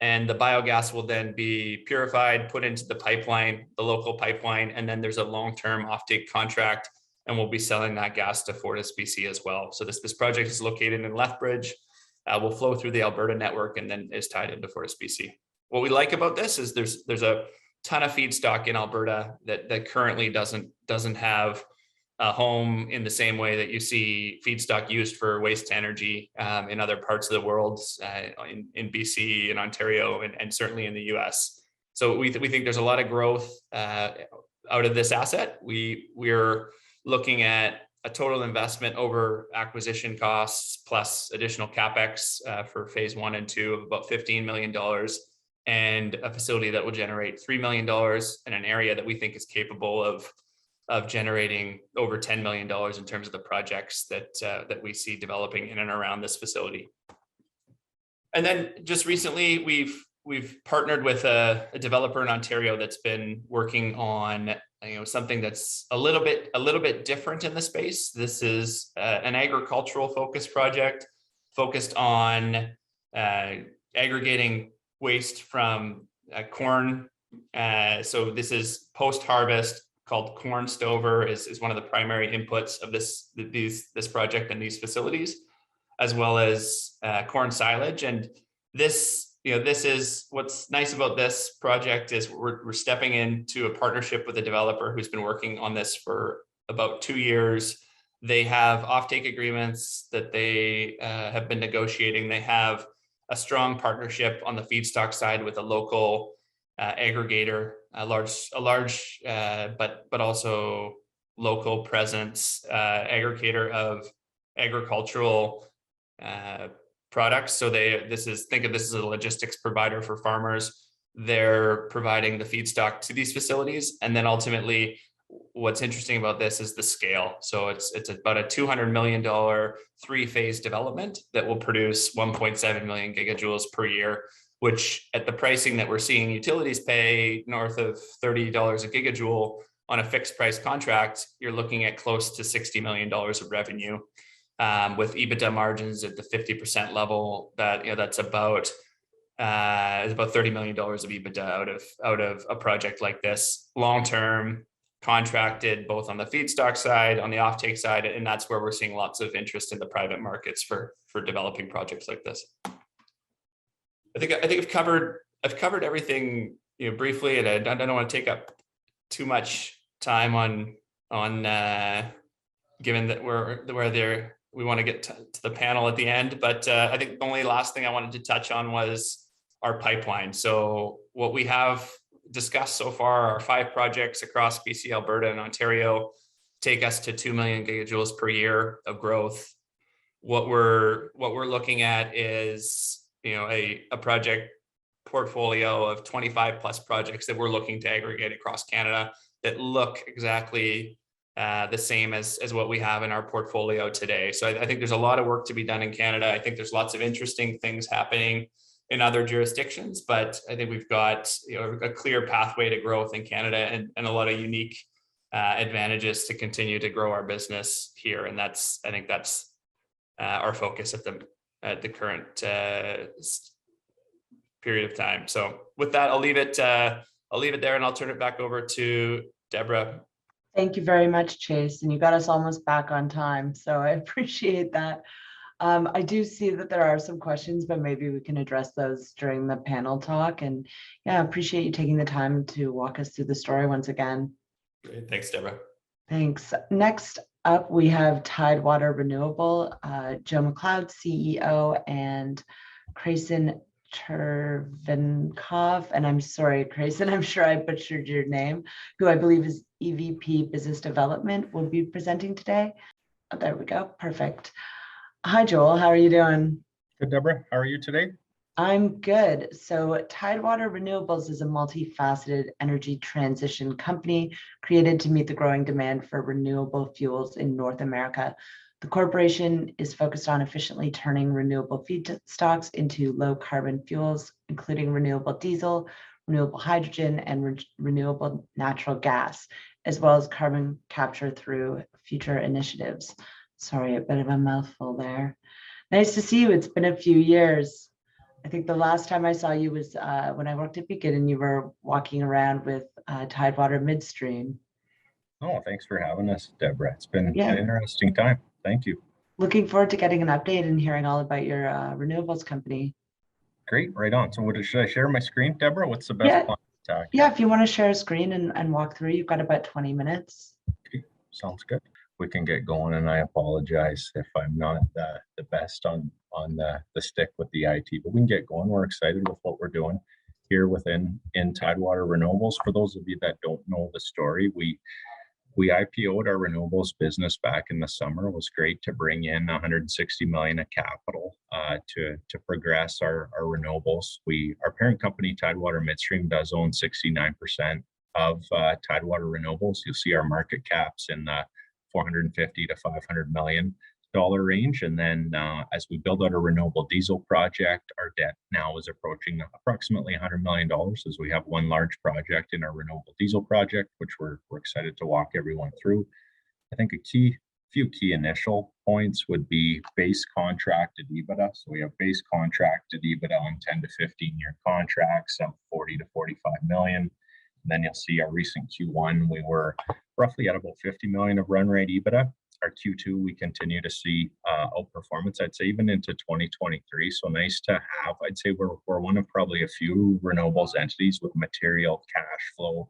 and the biogas will then be purified, put into the pipeline, the local pipeline, and then there's a long-term offtake contract, and we'll be selling that gas to FortisBC as well. So this project is located in Lethbridge, will flow through the Alberta network, and then is tied into FortisBC. What we like about this is there's a ton of feedstock in Alberta that currently doesn't have a home in the same way that you see feedstock used for waste to energy in other parts of the world, in BC and Ontario, and certainly in the US. So we think there's a lot of growth out of this asset. We're looking at a total investment over acquisition costs plus additional CapEx for phase 1 and 2 of about $15 million, and a facility that will generate $3 million in an area that we think is capable of generating over $10 million in terms of the projects that we see developing in and around this facility. And then just recently, we've partnered with a developer in Ontario that's been working on something that's a little bit different in the space. This is an agricultural focused project focused on aggregating waste from corn So this is post-harvest, called corn stover, is one of the primary inputs of this project and these facilities, as well as corn silage. And this is what's nice about this project is we're stepping into a partnership with a developer who's been working on this for about 2 years. They have offtake agreements that they have been negotiating. They have a strong partnership on the feedstock side with a local aggregator, a large but also local presence aggregator of agricultural products. So think of this as a logistics provider for farmers. They're providing the feedstock to these facilities, and then ultimately, what's interesting about this is the scale. So it's about a $200 million 3-phase development that will produce 1.7 million gigajoules per year, which at the pricing that we're seeing utilities pay north of $30 a gigajoule on a fixed price contract, you're looking at close to $60 million of revenue, with EBITDA margins at the 50% level. That's about $30 million of EBITDA out of a project like this, long-term, contracted both on the feedstock side, on the offtake side, and that's where we're seeing lots of interest in the private markets for developing projects like this. I think I've covered everything briefly, and I don't want to take up too much time on given that we're there. We want to get to the panel at the end, but I think the only last thing I wanted to touch on was our pipeline. So what we have discussed so far are 5 projects across BC, Alberta, and Ontario, take us to 2 million gigajoules per year of growth. What we're looking at is a project portfolio of 25 plus projects that we're looking to aggregate across Canada that look exactly the same as what we have in our portfolio today. So I think there's a lot of work to be done in Canada. I think there's lots of interesting things happening in other jurisdictions, but I think we've got a clear pathway to growth in Canada and a lot of unique advantages to continue to grow our business here. And I think that's our focus at the current period of time. So with that, I'll leave it there, and I'll turn it back over to Deborah. Thank you very much, Chase. And you got us almost back on time, so I appreciate that. I do see that there are some questions, but maybe we can address those during the panel talk. And yeah, I appreciate you taking the time to walk us through the story once again. Great. Thanks, Deborah. Thanks. Next up, we have Tidewater Renewable, Joe MacLeod, CEO, and Krayson Chervenkov, and I'm sorry, Krayson, I'm sure I butchered your name, who I believe is EVP Business Development, will be presenting today. Oh, there we go. Perfect. Hi, Joel. How are you doing? Good, Deborah. How are you today? I'm good. So Tidewater Renewables is a multifaceted energy transition company created to meet the growing demand for renewable fuels in North America. The corporation is focused on efficiently turning renewable feedstocks into low carbon fuels, including renewable diesel, renewable hydrogen, and renewable natural gas, as well as carbon capture through future initiatives. Sorry, a bit of a mouthful there. Nice to see you. It's been a few years. I think the last time I saw you was when I worked at Beacon and you were walking around with Tidewater Midstream. Oh, thanks for having us, Deborah. It's been an interesting time. Thank you. Looking forward to getting an update and hearing all about your renewables company. Great, right on. So should I share my screen, Deborah? What's the best plan to talk? Yeah, if you want to share a screen and walk through, you've got about 20 minutes. Okay, sounds good. We can get going, and I apologize if I'm not the best on the stick with the IT, but we can get going. We're excited with what we're doing here within Tidewater Renewables. For those of you that don't know the story, we IPO'd our renewables business back in the summer. It was great to bring in 160 million of capital to progress our renewables. Our parent company, Tidewater Midstream, does own 69% of Tidewater Renewables. You'll see our market caps in the 450 to 500 million dollar range. And then as we build out a renewable diesel project, our debt now is approaching approximately $100 million, as we have one large project in our renewable diesel project, which we're excited to walk everyone through. I think few key initial points would be base contracted EBITDA. So we have base contracted EBITDA on 10 to 15 year contracts of 40 to 45 million. then you'll see our recent Q1, we were roughly at about 50 million of run rate EBITDA. Our Q2, we continue to see outperformance, I'd say even into 2023. So nice to have. I'd say we're one of probably a few renewables entities with material cash flow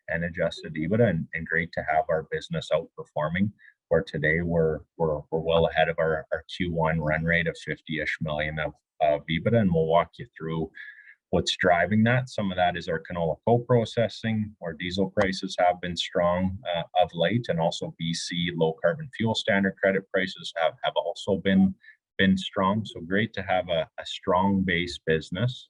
and adjusted EBITDA, and great to have our business outperforming. Where today we're well ahead of our Q1 run rate of 50-ish million of EBITDA, and we'll walk you through what's driving that. Some of that is our canola co-processing, where diesel prices have been strong of late, and also BC low carbon fuel standard credit prices have also been strong. So great to have a strong base business.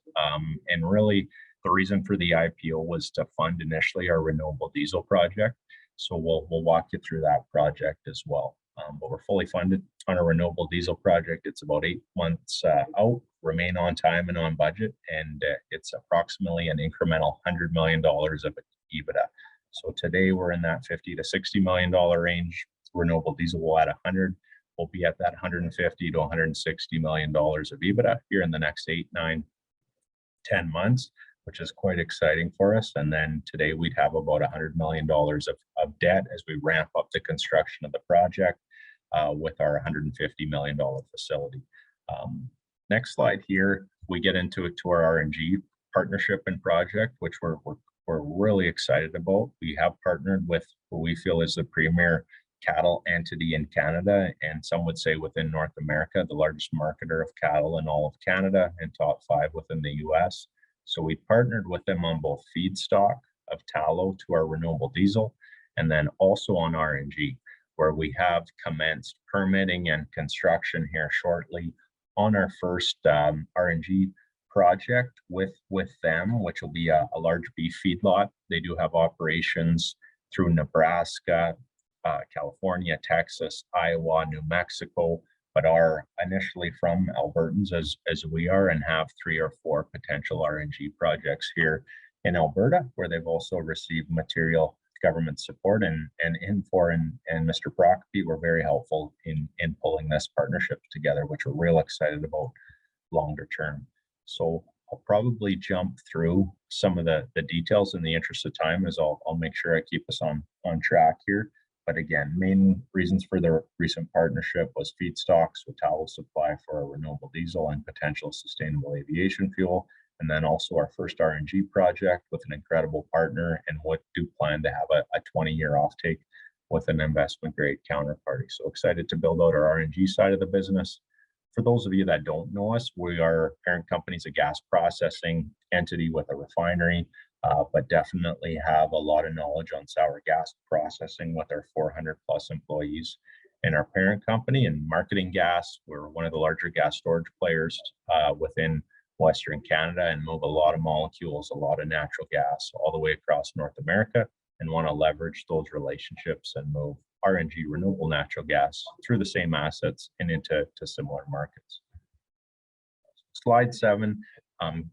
And really the reason for the IPO was to fund initially our renewable diesel project. So we'll walk you through that project as well. But we're fully funded on a renewable diesel project. It's about 8 months out, remain on time and on budget, and it's approximately an incremental $100 million of EBITDA. So today we're in that $50 to $60 million range. Renewable diesel will add 100. We'll be at that $150 to $160 million of EBITDA here in the next 8, 9, 10 months, which is quite exciting for us. And then today we'd have about $100 million of debt as we ramp up the construction of the project with our $150 million facility. Next slide here, we get into our RNG partnership and project, which we're really excited about. We have partnered with what we feel is the premier cattle entity in Canada, and some would say within North America, the largest marketer of cattle in all of Canada and top 5 within the US. So we partnered with them on both feedstock of tallow to our renewable diesel, and then also on RNG, where we have commenced permitting and construction here shortly on our first RNG project with them, which will be a large beef feedlot. They do have operations through Nebraska, California, Texas, Iowa, New Mexico, but are initially from Albertans as we are, and have 3 or 4 potential RNG projects here in Alberta, where they've also received material government support, and Infor and Mr. Brockby were very helpful in pulling this partnership together, which we're real excited about longer term. So I'll probably jump through some of the details in the interest of time, as I'll make sure I keep us on track here. But again, main reasons for the recent partnership was feedstocks with tallow supply for our renewable diesel and potential sustainable aviation fuel. And then also our first RNG project with an incredible partner, and what do plan to have a 20-year offtake with an investment grade counterparty. So excited to build out our RNG side of the business. For those of you that don't know us, our parent company is a gas processing entity with a refinery, but definitely have a lot of knowledge on sour gas processing with our 400 plus employees in our parent company. And marketing gas, we're one of the larger gas storage players within Western Canada, and move a lot of molecules, a lot of natural gas all the way across North America, and want to leverage those relationships and move RNG, renewable natural gas, through the same assets and into similar markets. Slide 7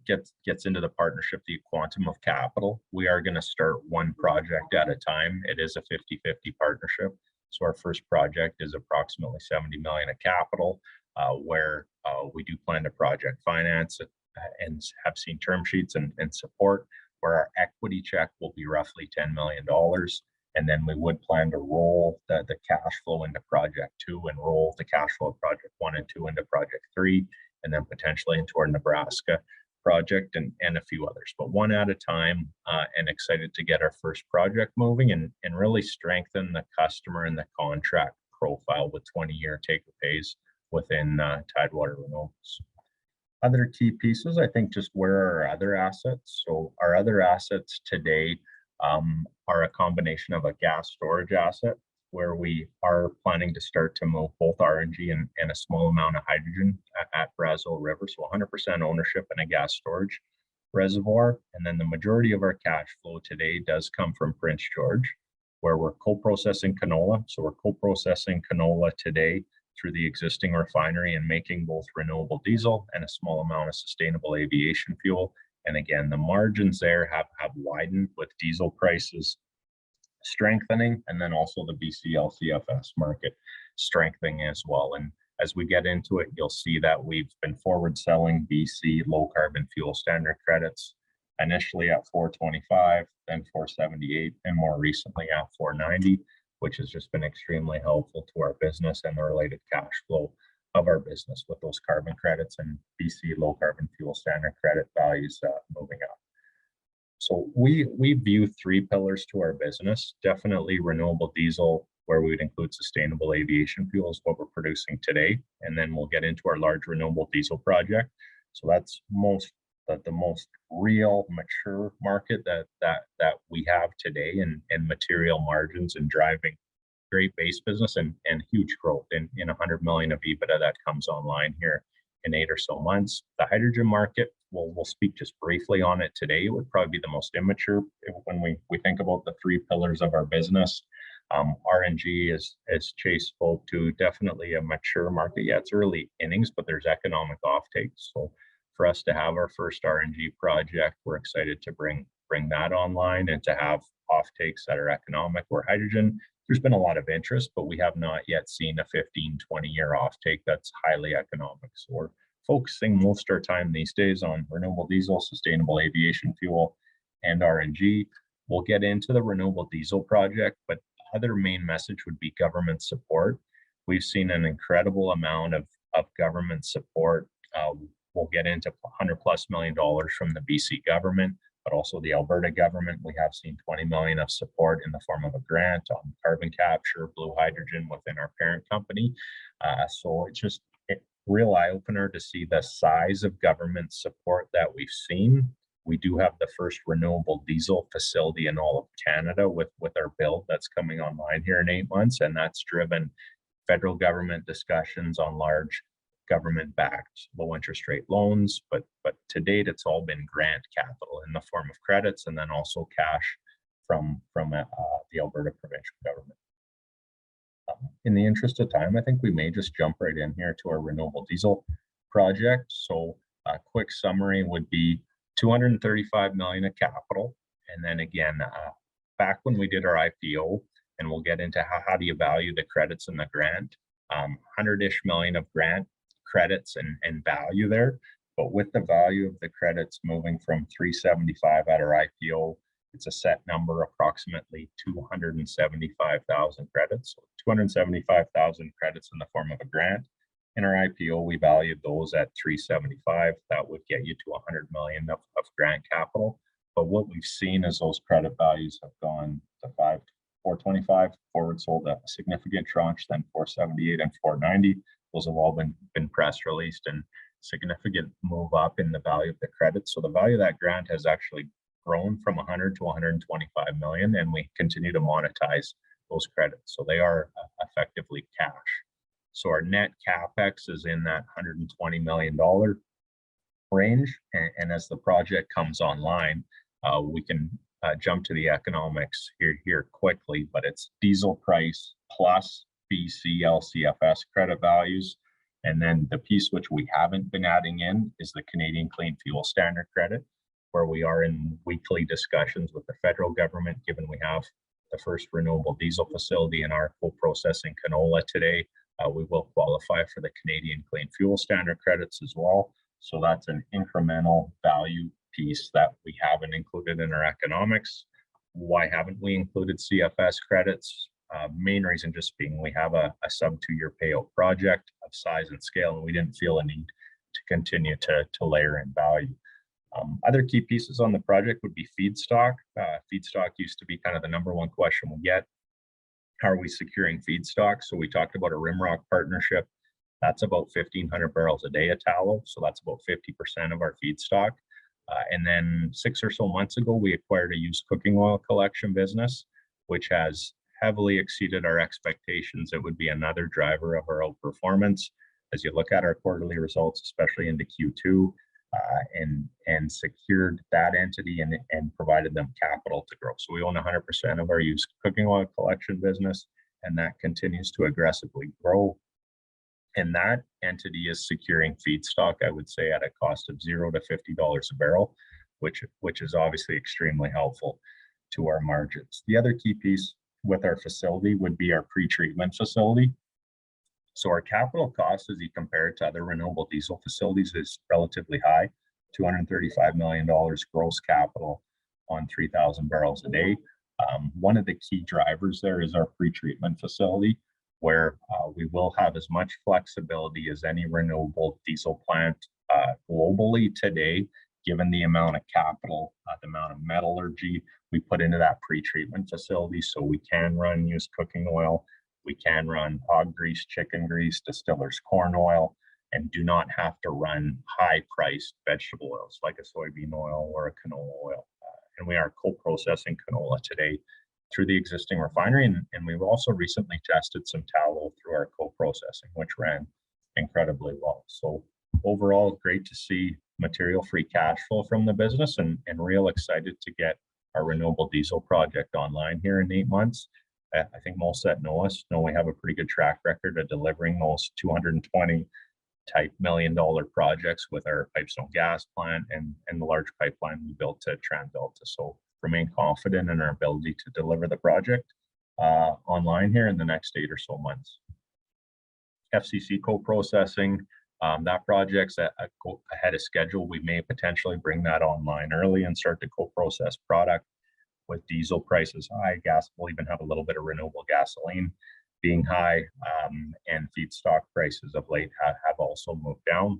gets into the partnership, the quantum of capital. We are going to start one project at a time. It is a 50-50 partnership. So our first project is approximately 70 million of capital, where we do plan to project finance and have seen term sheets and support, where our equity check will be roughly $10 million. And then we would plan to roll the cash flow into project 2, and roll the cash flow of project 1 and 2 into project 3, and then potentially into our Nebraska project and a few others, but one at a time, and excited to get our first project moving and really strengthen the customer and the contract profile with 20-year take-or-pays within Tidewater Renewables. Other key pieces, I think, just where are our other assets? So our other assets today are a combination of a gas storage asset, where we are planning to start to move both RNG and a small amount of hydrogen at Brazeau River. So 100% ownership in a gas storage reservoir. And then the majority of our cash flow today does come from Prince George, where we're co-processing canola. So we're co-processing canola today through the existing refinery and making both renewable diesel and a small amount of sustainable aviation fuel. And again, the margins there have widened with diesel prices strengthening, and then also the BC LCFS market strengthening as well. And as we get into it, you'll see that we've been forward selling BC low carbon fuel standard credits initially at 425, then 478, and more recently at 490, which has just been extremely helpful to our business and the related cash flow of our business with those carbon credits and BC low carbon fuel standard credit values moving up. So we view three pillars to our business. Definitely renewable diesel, where we would include sustainable aviation fuels, what we're producing today, and then we'll get into our large renewable diesel project. So that's the most real mature market that we have today, and material margins and driving great base business and huge growth in 100 million of EBITDA that comes online here in 8 or so months. The hydrogen market, we'll speak just briefly on it today. It would probably be the most immature when we think about the three pillars of our business. RNG, as Chase spoke to, definitely a mature market. Yeah, it's early innings, but there's economic offtake. So for us to have our first RNG project, we're excited to bring that online and to have offtakes that are economic. Where hydrogen, there's been a lot of interest, but we have not yet seen a 15, 20-year offtake that's highly economic. So we're focusing most of our time these days on renewable diesel, sustainable aviation fuel, and RNG. We'll get into the renewable diesel project, but other main message would be government support. We've seen an incredible amount of government support. We'll get into $100+ million from the BC government, but also the Alberta government. We have seen 20 million of support in the form of a grant on carbon capture, blue hydrogen within our parent company. So it's just a real eye-opener to see the size of government support that we've seen. We do have the first renewable diesel facility in all of Canada with our build that's coming online here in 8 months, and that's driven federal government discussions on large government-backed low interest rate loans, but to date it's all been grant capital in the form of credits, and then also cash from the Alberta provincial government. In the interest of time, I think we may just jump right in here to our renewable diesel project. So a quick summary would be 235 million of capital, and then again, back when we did our IPO, and we'll get into how do you value the credits and the grant, 100-ish million of grant credits and value there, but with the value of the credits moving from 375 at our IPO, it's a set number, approximately 275,000 credits. So 275,000 credits in the form of a grant. In our IPO, we valued those at 375. That would get you to 100 million of grant capital. But what we've seen is those credit values have gone to 425, forward sold a significant tranche, then 478 and 490. Those have all been press released, and significant move up in the value of the credit. So the value of that grant has actually grown from 100 to 125 million, and we continue to monetize those credits. So they are effectively cash. So our net capex is in that $120 million range. And as the project comes online, we can jump to the economics here quickly, but it's diesel price plus BC LCFS credit values. And then the piece which we haven't been adding in is the Canadian Clean Fuel Standard credit, where we are in weekly discussions with the federal government, given we have the first renewable diesel facility in our co-processing canola today. We will qualify for the Canadian Clean Fuel Standard credits as well. So that's an incremental value piece that we haven't included in our economics. Why haven't we included CFS credits? Main reason just being we have a sub 2-year payout project of size and scale, and we didn't feel a need to continue to layer in value. Other key pieces on the project would be feedstock. Feedstock used to be kind of the #1 question we get. How are we securing feedstock? So we talked about a Rimrock partnership. That's about 1,500 barrels a day of tallow. So that's about 50% of our feedstock. And then 6 or so months ago, we acquired a used cooking oil collection business, which has heavily exceeded our expectations. It would be another driver of our outperformance as you look at our quarterly results, especially into Q2, and secured that entity and provided them capital to grow. So we own 100% of our used cooking oil collection business, and that continues to aggressively grow. And that entity is securing feedstock, I would say, at a cost of $0 to $50 a barrel, which is obviously extremely helpful to our margins. The other key piece with our facility would be our pre-treatment facility. So our capital cost, as you compare it to other renewable diesel facilities, is relatively high, $235 million gross capital on 3,000 barrels a day. One of the key drivers there is our pretreatment facility, where we will have as much flexibility as any renewable diesel plant globally today, given the amount of capital, the amount of metallurgy we put into that pretreatment facility. So we can run used cooking oil, we can run hog grease, chicken grease, distiller's corn oil, and do not have to run high-priced vegetable oils like a soybean oil or a canola oil. And we are co-processing canola today through the existing refinery. And we've also recently tested some tallow through our co-processing, which ran incredibly well. So overall, great to see material free cash flow from the business, and real excited to get our renewable diesel project online here in 8 months. I think most that know us know we have a pretty good track record of delivering those 220 type $1 million projects with our Pipestone gas plant and the large pipeline we built to TransAlta. So remain confident in our ability to deliver the project online here in the next 8 or so months. FCC co-processing, that project's ahead of schedule. We may potentially bring that online early and start to co-process product. With diesel prices high, gas will even have a little bit of renewable gasoline being high, and feedstock prices of late have also moved down.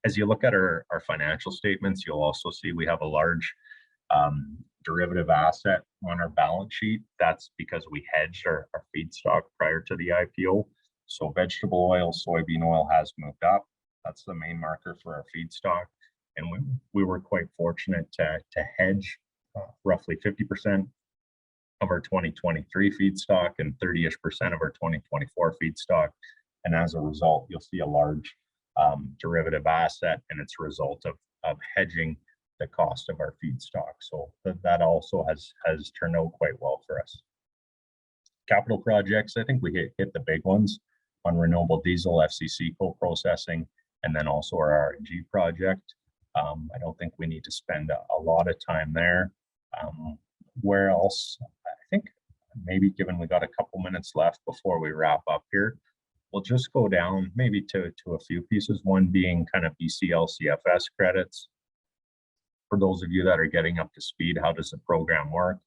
As you look at our financial statements, you'll also see we have a large derivative asset on our balance sheet. That's because we hedged our feedstock prior to the IPO. So vegetable oil, soybean oil has moved up. That's the main marker for our feedstock. And we were quite fortunate to hedge roughly 50% of our 2023 feedstock and 30-ish% of our 2024 feedstock. And as a result, you'll see a large derivative asset, and it's a result of hedging the cost of our feedstock. So that also has turned out quite well for us. Capital projects, I think we hit the big ones on renewable diesel, FCC co-processing, and then also our RNG project. I don't think we need to spend a lot of time there. Where else? I think maybe, given we got a couple minutes left before we wrap up here, we'll just go down maybe to a few pieces. One being kind of BC LCFS credits. For those of you that are getting up to speed, how does the program work?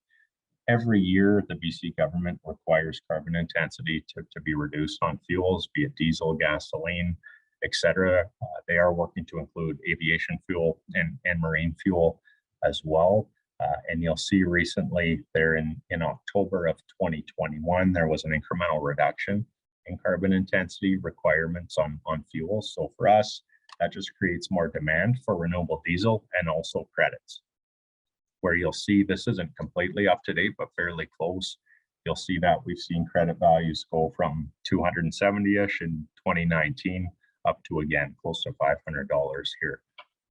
Every year, the BC government requires carbon intensity to be reduced on fuels, be it diesel, gasoline, etc. They are working to include aviation fuel and marine fuel as well. And you'll see recently there in October of 2021, there was an incremental reduction in carbon intensity requirements on fuels. So for us, that just creates more demand for renewable diesel and also credits. Where you'll see this isn't completely up to date, but fairly close. You'll see that we've seen credit values go from 270-ish in 2019 up to, again, close to $500 here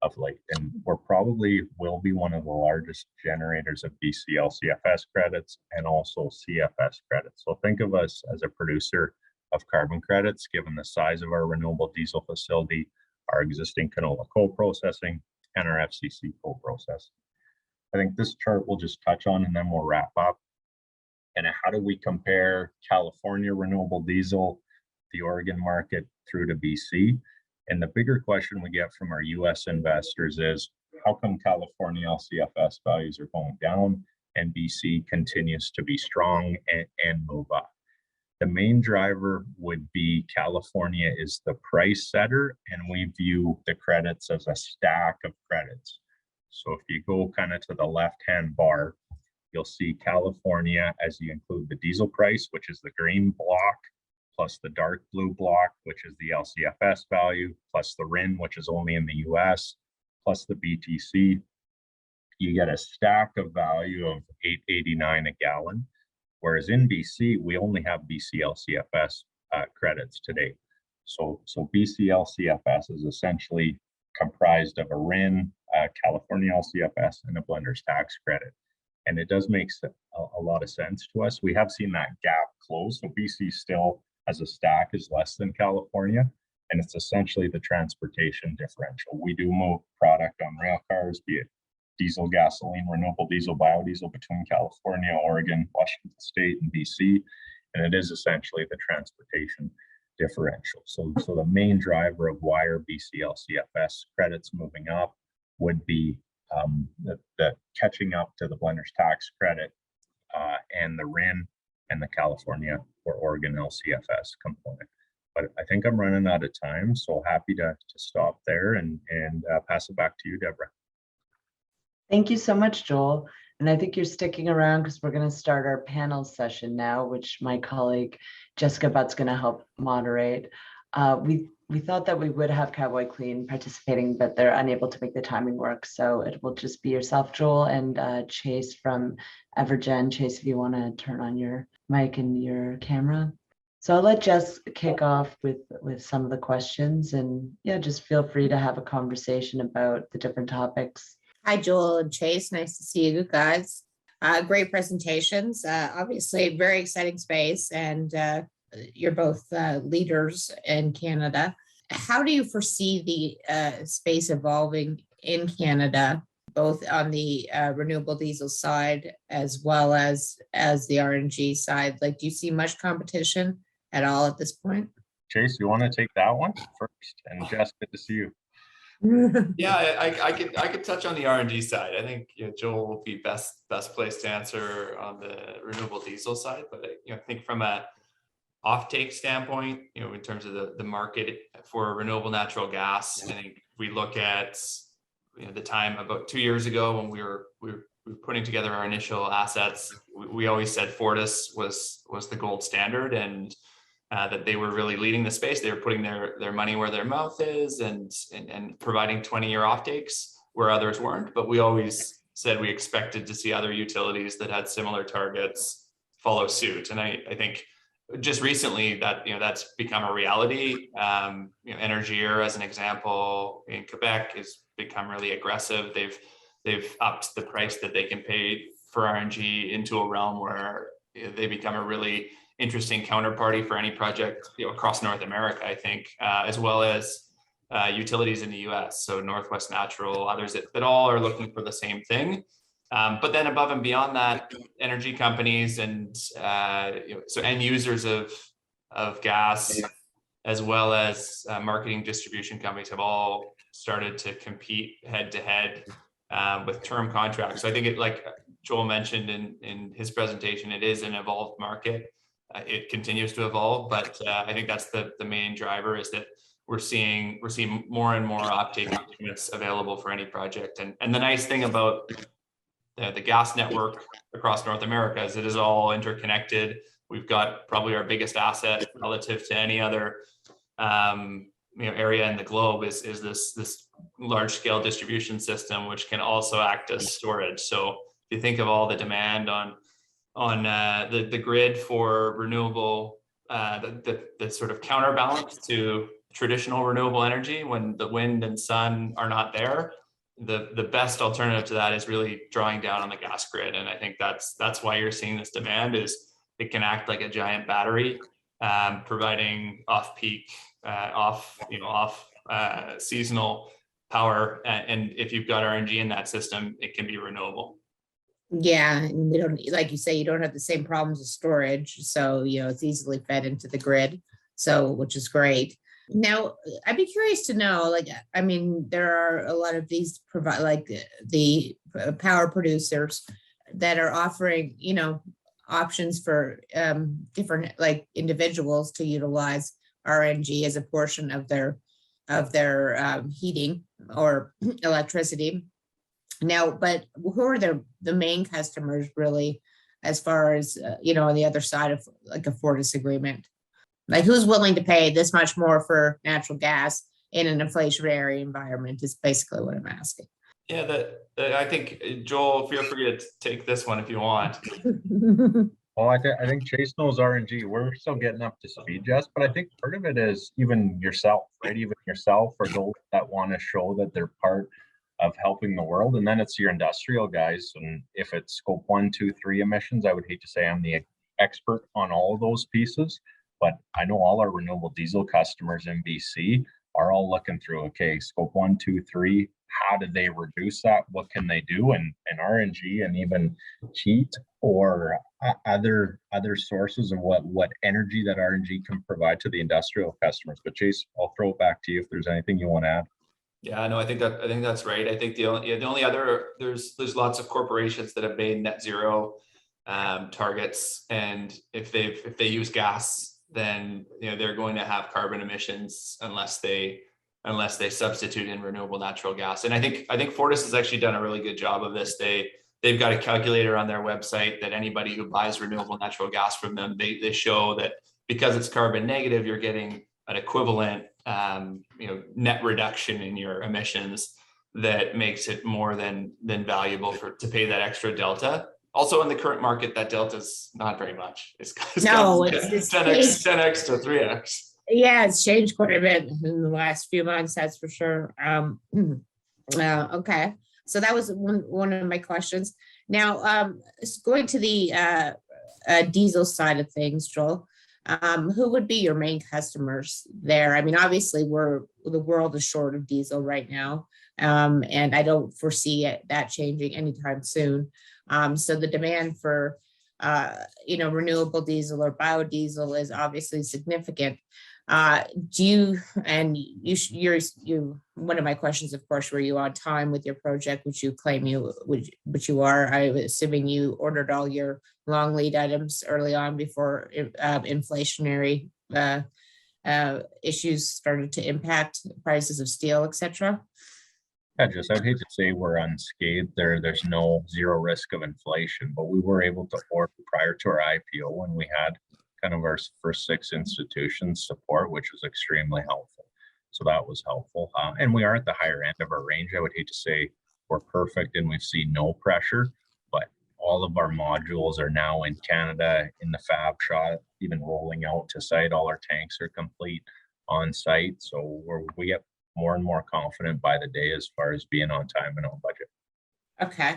of late. And we're probably will be one of the largest generators of BC LCFS credits and also CFS credits. So think of us as a producer of carbon credits, given the size of our renewable diesel facility, our existing canola co-processing, and our FCC co-processing. I think this chart we'll just touch on, and then we'll wrap up. And how do we compare California renewable diesel, the Oregon market, through to BC? And the bigger question we get from our US investors is, how come California LCFS values are going down and BC continues to be strong and move up? The main driver would be California is the price setter, and we view the credits as a stack of credits. So if you go kind of to the left-hand bar, you'll see California as you include the diesel price, which is the green block, plus the dark blue block, which is the LCFS value, plus the RIN, which is only in the US, plus the BTC. You get a stack of value of $8.89 a gallon. Whereas in BC, we only have BC LCFS credits today. So BC LCFS is essentially comprised of a RIN, California LCFS, and a blender's tax credit. And it does make a lot of sense to us. We have seen that gap close. So BC still, as a stack, is less than California. And it's essentially the transportation differential. We do move product on rail cars, be it diesel, gasoline, renewable diesel, biodiesel, between California, Oregon, Washington State, and BC. And it is essentially the transportation differential. So the main driver of why our BC LCFS credits moving up would be the catching up to the blender's tax credit and the RIN and the California or Oregon LCFS component. But I think I'm running out of time, so happy to stop there and pass it back to you, Deborah. Thank you so much, Joel. And I think you're sticking around because we're going to start our panel session now, which my colleague Jessica Butt's going to help moderate. We thought that we would have Cowboy Clean participating, but they're unable to make the timing work. So it will just be yourself, Joel, and Chase from EVERGEN. Chase, if you want to turn on your mic and your camera. So I'll let Jess kick off with some of the questions, and yeah, just feel free to have a conversation about the different topics. Hi, Joel and Chase. Nice to see you guys. Great presentations. Obviously, very exciting space, and you're both leaders in Canada. How do you foresee the space evolving in Canada, both on the renewable diesel side as well as the RNG side? Like, do you see much competition at all at this point? Chase, you want to take that one first? And Jess, good to see you. Yeah, I could touch on the RNG side. I think Joel will be best placed to answer on the renewable diesel side. But I think from a offtake standpoint, in terms of the market for renewable natural gas, I think we look at the time about 2 years ago when we were putting together our initial assets. We always said Fortis was the gold standard, and that they were really leading the space. They were putting their money where their mouth is and providing 20-year offtakes where others weren't. But we always said we expected to see other utilities that had similar targets follow suit. And I think just recently that that's become a reality. Énergir, as an example, in Quebec has become really aggressive. They've upped the price that they can pay for RNG into a realm where they become a really interesting counterparty for any project across North America, I think, as well as utilities in the US. So Northwest Natural, others that all are looking for the same thing. But then above and beyond that, energy companies and so end users of gas, as well as marketing distribution companies, have all started to compete head to head with term contracts. So I think it, like Joel mentioned in his presentation, it is an evolved market. It continues to evolve, but I think that's the main driver, is that we're seeing more and more offtake units available for any project. And the nice thing about the gas network across North America is it is all interconnected. We've got probably our biggest asset relative to any other area in the globe is this large scale distribution system, which can also act as storage. So if you think of all the demand on the grid for renewable, the sort of counterbalance to traditional renewable energy, when the wind and sun are not there, the best alternative to that is really drawing down on the gas grid. And I think that's why you're seeing this demand, is it can act like a giant battery, providing off-peak, seasonal power. And if you've got RNG in that system, it can be renewable. Yeah, and they don't, like you say, you don't have the same problems with storage, so it's easily fed into the grid, so which is great. Now, I'd be curious to know, there are a lot of these the power producers that are offering, options for different individuals to utilize RNG as a portion of their heating or electricity. Now, but who are the main customers really, as far as, on the other side of a Fortis agreement? Like, who's willing to pay this much more for natural gas in an inflationary environment is basically what I'm asking. Yeah, I think, Joel, feel free to take this one if you want. Well, I think Chase knows RNG. We're still getting up to speed, Jess, but I think part of it is even yourself, right? Even yourself, or those that want to show that they're part of helping the world. And then it's your industrial guys. And if it's scope 1, 2, 3 emissions, I would hate to say I'm the expert on all of those pieces, but I know all our renewable diesel customers in BC are all looking through, okay, scope 1, 2, 3, how do they reduce that? What can they do? And RNG and even heat or other sources of what energy that RNG can provide to the industrial customers. But Chase, I'll throw it back to you if there's anything you want to add. Yeah, no, I think that's right. I think the only other there's lots of corporations that have made net zero targets, and if they use gas, then they're going to have carbon emissions unless they substitute in renewable natural gas. And I think Fortis has actually done a really good job of this. They've got a calculator on their website that anybody who buys renewable natural gas from them, they show that because it's carbon negative, you're getting an equivalent net reduction in your emissions that makes it more than valuable to pay that extra delta. Also, in the current market, that delta is not very much. It's 10x to 3x. Yeah, it's changed quite a bit in the last few months, that's for sure. Okay, so that was one of my questions. Now, going to the diesel side of things, Joel, who would be your main customers there? I mean, obviously, the world is short of diesel right now, and I don't foresee that changing anytime soon. So the demand for renewable diesel or biodiesel is obviously significant. One of my questions, of course, were you on time with your project, which you claim which you are? I was assuming you ordered all your long lead items early on before inflationary issues started to impact prices of steel, etc. I'd hate to say we're unscathed. There's zero risk of inflation, but we were able to order prior to our IPO, and we had kind of our first 6 institutions support, which was extremely helpful. So that was helpful. And we are at the higher end of our range. I would hate to say we're perfect and we've seen no pressure, but all of our modules are now in Canada in the fab shop, even rolling out to site. All our tanks are complete on site. So we get more and more confident by the day as far as being on time and on budget. Okay.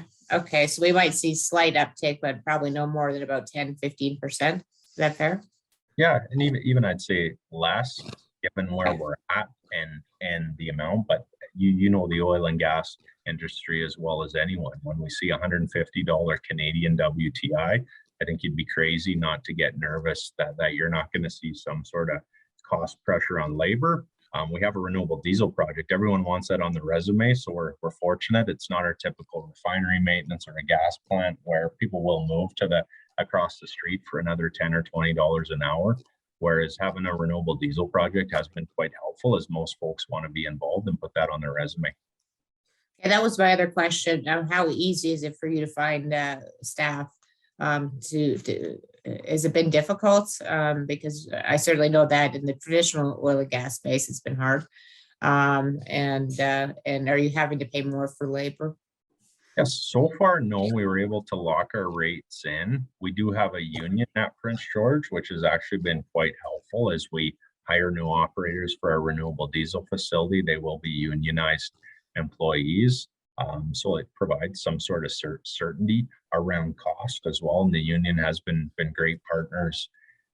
So we might see slight uptick, but probably no more than about 10-15%. Is that fair? Yeah, and even I'd say less, given where we're at and the amount. But you know the oil and gas industry as well as anyone. When we see $150 Canadian WTI, I think you'd be crazy not to get nervous that you're not going to see some sort of cost pressure on labor. We have a renewable diesel project. Everyone wants that on the resume, so we're fortunate. It's not our typical refinery maintenance or a gas plant where people will move to across the street for another $10 or $20 an hour. Whereas having a renewable diesel project has been quite helpful, as most folks want to be involved and put that on their resume. Okay, that was my other question. How easy is it for you to find staff? Has it been difficult? Because I certainly know that in the traditional oil and gas space, it's been hard. And are you having to pay more for labor? Yes, so far, no. We were able to lock our rates in. We do have a union at Prince George, which has actually been quite helpful as we hire new operators for our renewable diesel facility. They will be unionized employees. So it provides some sort of certainty around cost as well. And the union has been great partners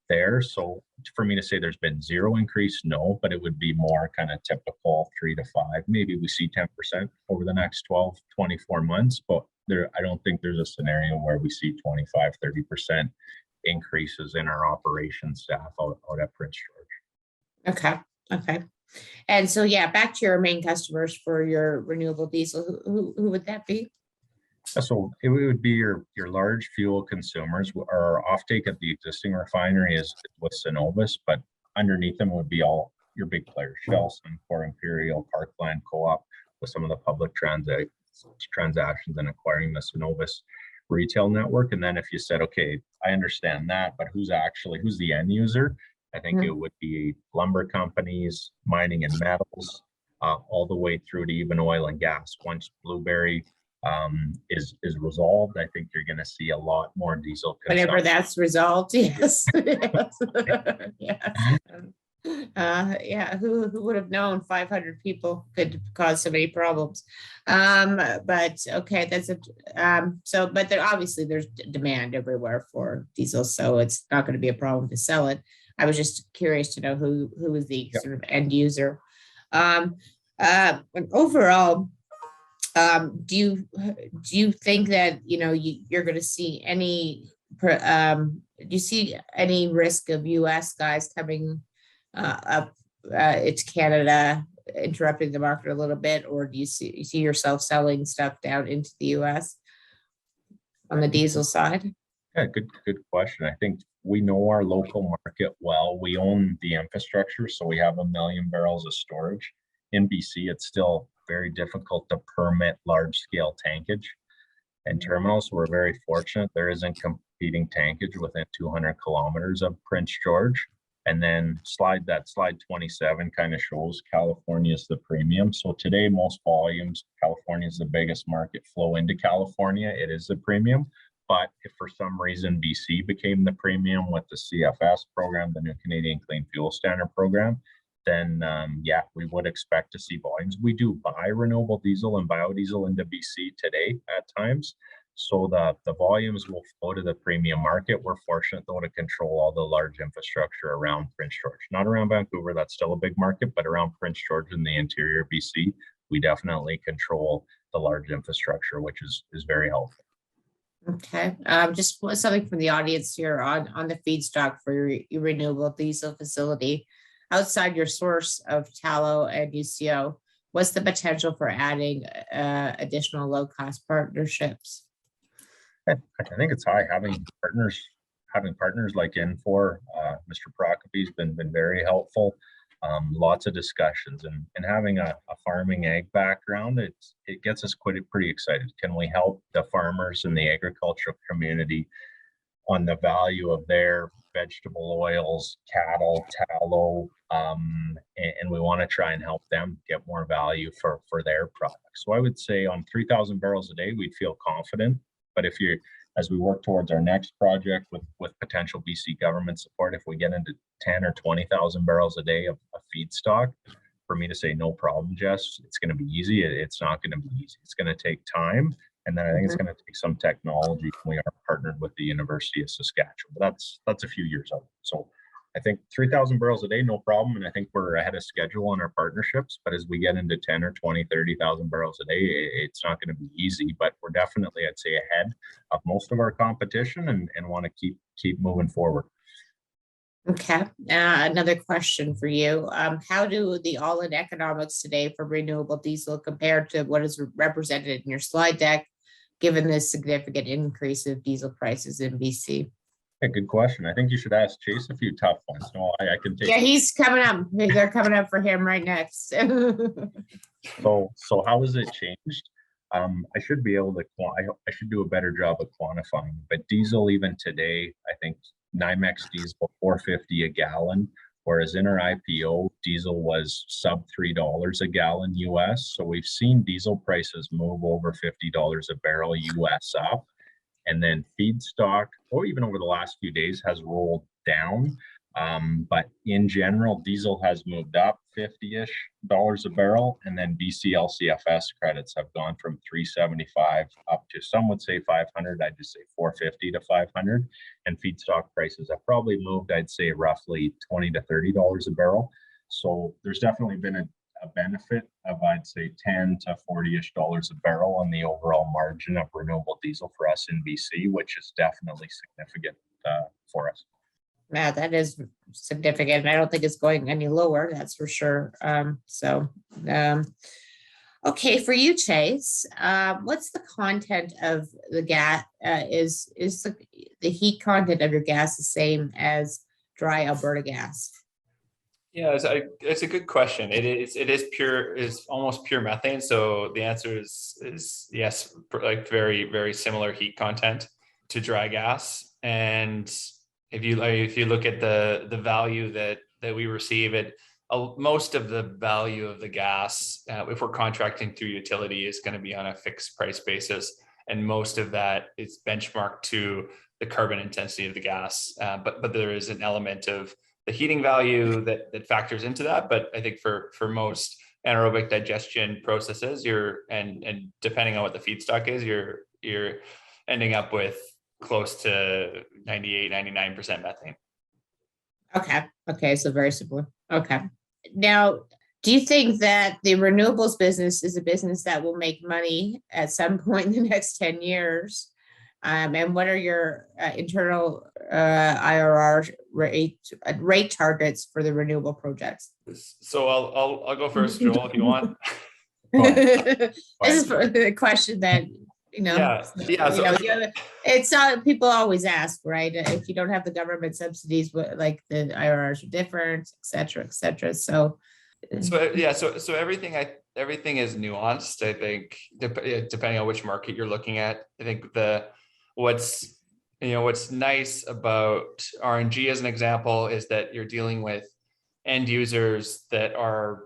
there. So for me to say there's been zero increase, no, but it would be more kind of typical 3 to 5. Maybe we see 10% over the next 12, 24 months, but I don't think there's a scenario where we see 25, 30% increases in our operations staff out at Prince George. Okay. And so, back to your main customers for your renewable diesel, who would that be? So it would be your large fuel consumers. Our offtake at the existing refinery is with Cenovus, but underneath them would be all your big players, Shell, Suncor, Imperial, Parkland, Co-op, with some of the public transactions and acquiring the Cenovus retail network. And then if you said, okay, I understand that, but who's the end user? I think it would be lumber companies, mining and metals, all the way through to even oil and gas. Once Blueberry is resolved, I think you're going to see a lot more diesel consumption. Whenever that's resolved, yes. Who would have known 500 people could cause so many problems? But okay, that's but obviously there's demand everywhere for diesel, so it's not going to be a problem to sell it. I was just curious to know who is the sort of end user. And overall, do you think that you're going to see any? Do you see any risk of U.S. guys coming up to Canada, interrupting the market a little bit, or do you see yourself selling stuff down into the U.S. on the diesel side? Yeah, good question. I think we know our local market well. We own the infrastructure, so we have 1 million barrels of storage. In BC, it's still very difficult to permit large-scale tankage and terminals. We're very fortunate there isn't competing tankage within 200 kilometers of Prince George. And then slide 27 kind of shows California is the premium. So today, most volumes, California is the biggest market flow into California. It is the premium. But if for some reason BC became the premium with the CFS program, the new Canadian Clean Fuel Standard program, then yeah, we would expect to see volumes. We do buy renewable diesel and biodiesel into BC today at times. So the volumes will flow to the premium market. We're fortunate though to control all the large infrastructure around Prince George. Not around Vancouver, that's still a big market, but around Prince George in the interior BC, we definitely control the large infrastructure, which is very helpful. Okay, just something from the audience here on the feedstock for your renewable diesel facility. Outside your source of tallow and UCO, what's the potential for adding additional low-cost partnerships? I think it's high. Having partners like Infor, Mr. Prokopi's been very helpful. Lots of discussions and having a farming ag background, it gets us pretty excited. Can we help the farmers in the agricultural community on the value of their vegetable oils, cattle, tallow, and we want to try and help them get more value for their products. So I would say on 3,000 barrels a day, we'd feel confident. But as we work towards our next project with potential BC government support, if we get into 10 or 20,000 barrels a day of feedstock, for me to say no problem, Jess, it's going to be easy. It's not going to be easy. It's going to take time. And then I think it's going to take some technology. We are partnered with the University of Saskatchewan, but that's a few years out. So I think 3,000 barrels a day, no problem. And I think we're ahead of schedule on our partnerships. But as we get into 10 or 20, 30,000 barrels a day, it's not going to be easy. But we're definitely, I'd say, ahead of most of our competition and want to keep moving forward. Okay, another question for you. How do the all-in economics today for renewable diesel compare to what is represented in your slide deck, given this significant increase of diesel prices in BC? Yeah, good question. I think you should ask Chase a few tough ones. No, I can take. Yeah, he's coming up. They're coming up for him right next. So how has it changed? I should be able to. I should do a better job of quantifying. But diesel, even today, I think NYMEX diesel $4.50 a gallon, whereas in our IPO, diesel was sub $3 a gallon US. So we've seen diesel prices move over $50 a barrel US up. And then feedstock, or even over the last few days, has rolled down. But in general, diesel has moved up $50-ish a barrel. And then BC LCFS credits have gone from $3.75 up to, some would say 500. I'd just say $4.50 to 500. And feedstock prices have probably moved, I'd say, roughly $20 to $30 a barrel. So there's definitely been a benefit of, I'd say, $10 to $40-ish a barrel on the overall margin of renewable diesel for us in BC, which is definitely significant for us. Yeah, that is significant. I don't think it's going any lower, that's for sure. Okay, for you, Chase, what's the content of the gas? Is the heat content of your gas the same as dry Alberta gas? Yeah, it's a good question. It is pure, is almost pure methane. So the answer is yes, like very, very similar heat content to dry gas. And if you look at the value that we receive, most of the value of the gas, if we're contracting through utility, is going to be on a fixed price basis, and most of that is benchmarked to the carbon intensity of the gas. But there is an element of the heating value that factors into that. But I think for most anaerobic digestion processes, and depending on what the feedstock is, you're ending up with close to 98-99% methane. Okay, so very similar. Okay, now Do you think that the renewables business is a business that will make money at some point in the next 10 years? And what are your internal IRR rate targets for the renewable projects? So I'll go first, Joel, if you want. This is the question that, Yeah. So it's people always ask, right? If you don't have the government subsidies, like the IRRs are different, et cetera, et cetera. So everything is nuanced. I think depending on which market you're looking at. I think what's nice about RNG as an example is that you're dealing with end users that are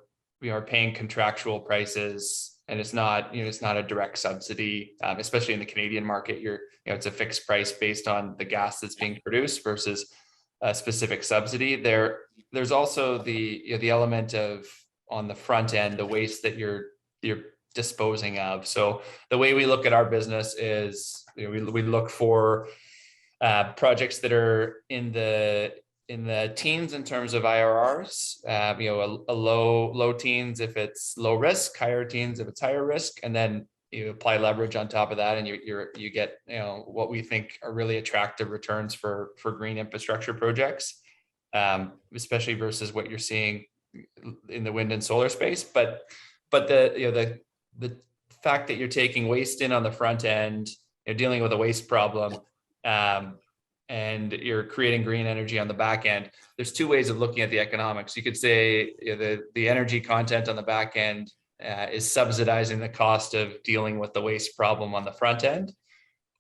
paying contractual prices, and it's not a direct subsidy, especially in the Canadian market. It's a fixed price based on the gas that's being produced versus a specific subsidy. There's also the element of, on the front end, the waste that you're disposing of. So the way we look at our business is we look for projects that are in the teens in terms of IRRs. A low teens if it's low risk, higher teens if it's higher risk, and then you apply leverage on top of that, and you get what we think are really attractive returns for green infrastructure projects, especially versus what you're seeing in the wind and solar space. But the fact that you're taking waste in on the front end, you're dealing with a waste problem, and you're creating green energy on the back end. There's two ways of looking at the economics. You could say the energy content on the back end is subsidizing the cost of dealing with the waste problem on the front end,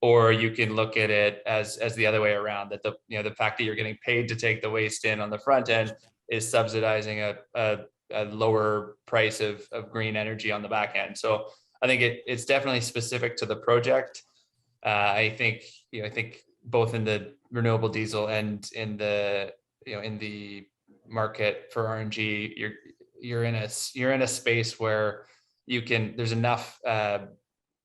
or you can look at it as the other way around, that the fact that you're getting paid to take the waste in on the front end is subsidizing a lower price of green energy on the back end. So I think it's definitely specific to the project. I think both in the renewable diesel and in the market for RNG, you're in a space where there's enough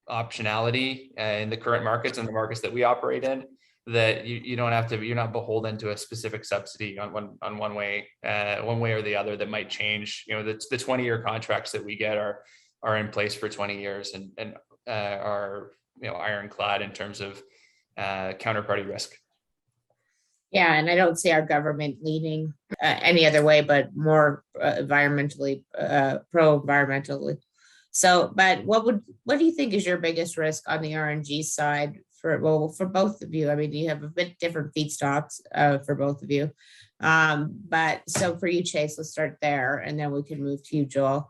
optionality in the current markets and the markets that we operate in, that you're not beholden to a specific subsidy on one way or the other that might change. The 20-year contracts that we get are in place for 20 years and are ironclad in terms of counterparty risk. Yeah, and I don't see our government leaning any other way, but more environmentally pro-environmentally. So, but what do you think is your biggest risk on the RNG side for both of you? I mean, you have a bit different feedstocks for both of you. But so for you, Chase, let's start there, and then we can move to you, Joel.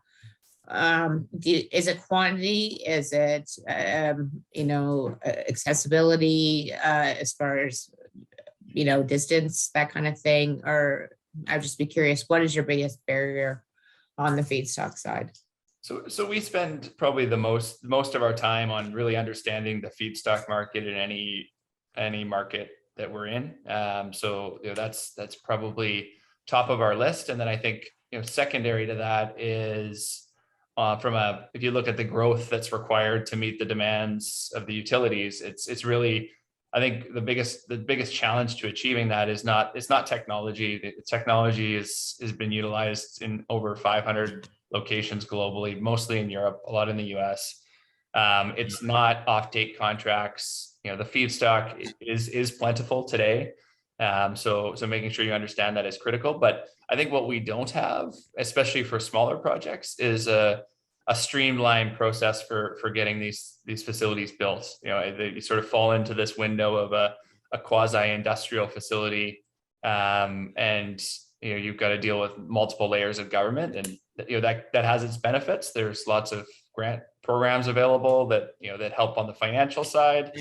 Is it quantity? Is it accessibility as far as distance, that kind of thing? Or I'd just be curious, what is your biggest barrier on the feedstock side? So we spend probably the most of our time on really understanding the feedstock market in any market that we're in. So that's probably top of our list. And then I think secondary to that is if you look at the growth that's required to meet the demands of the utilities, it's really, I think the biggest challenge to achieving that it's not technology. The technology has been utilized in over 500 locations globally, mostly in Europe, a lot in the US. It's not offtake contracts. The feedstock is plentiful today. So making sure you understand that is critical. But I think what we don't have, especially for smaller projects, is a streamlined process for getting these facilities built. They sort of fall into this window of a quasi-industrial facility, and you've got to deal with multiple layers of government, and that has its benefits. There's lots of grant programs available that help on the financial side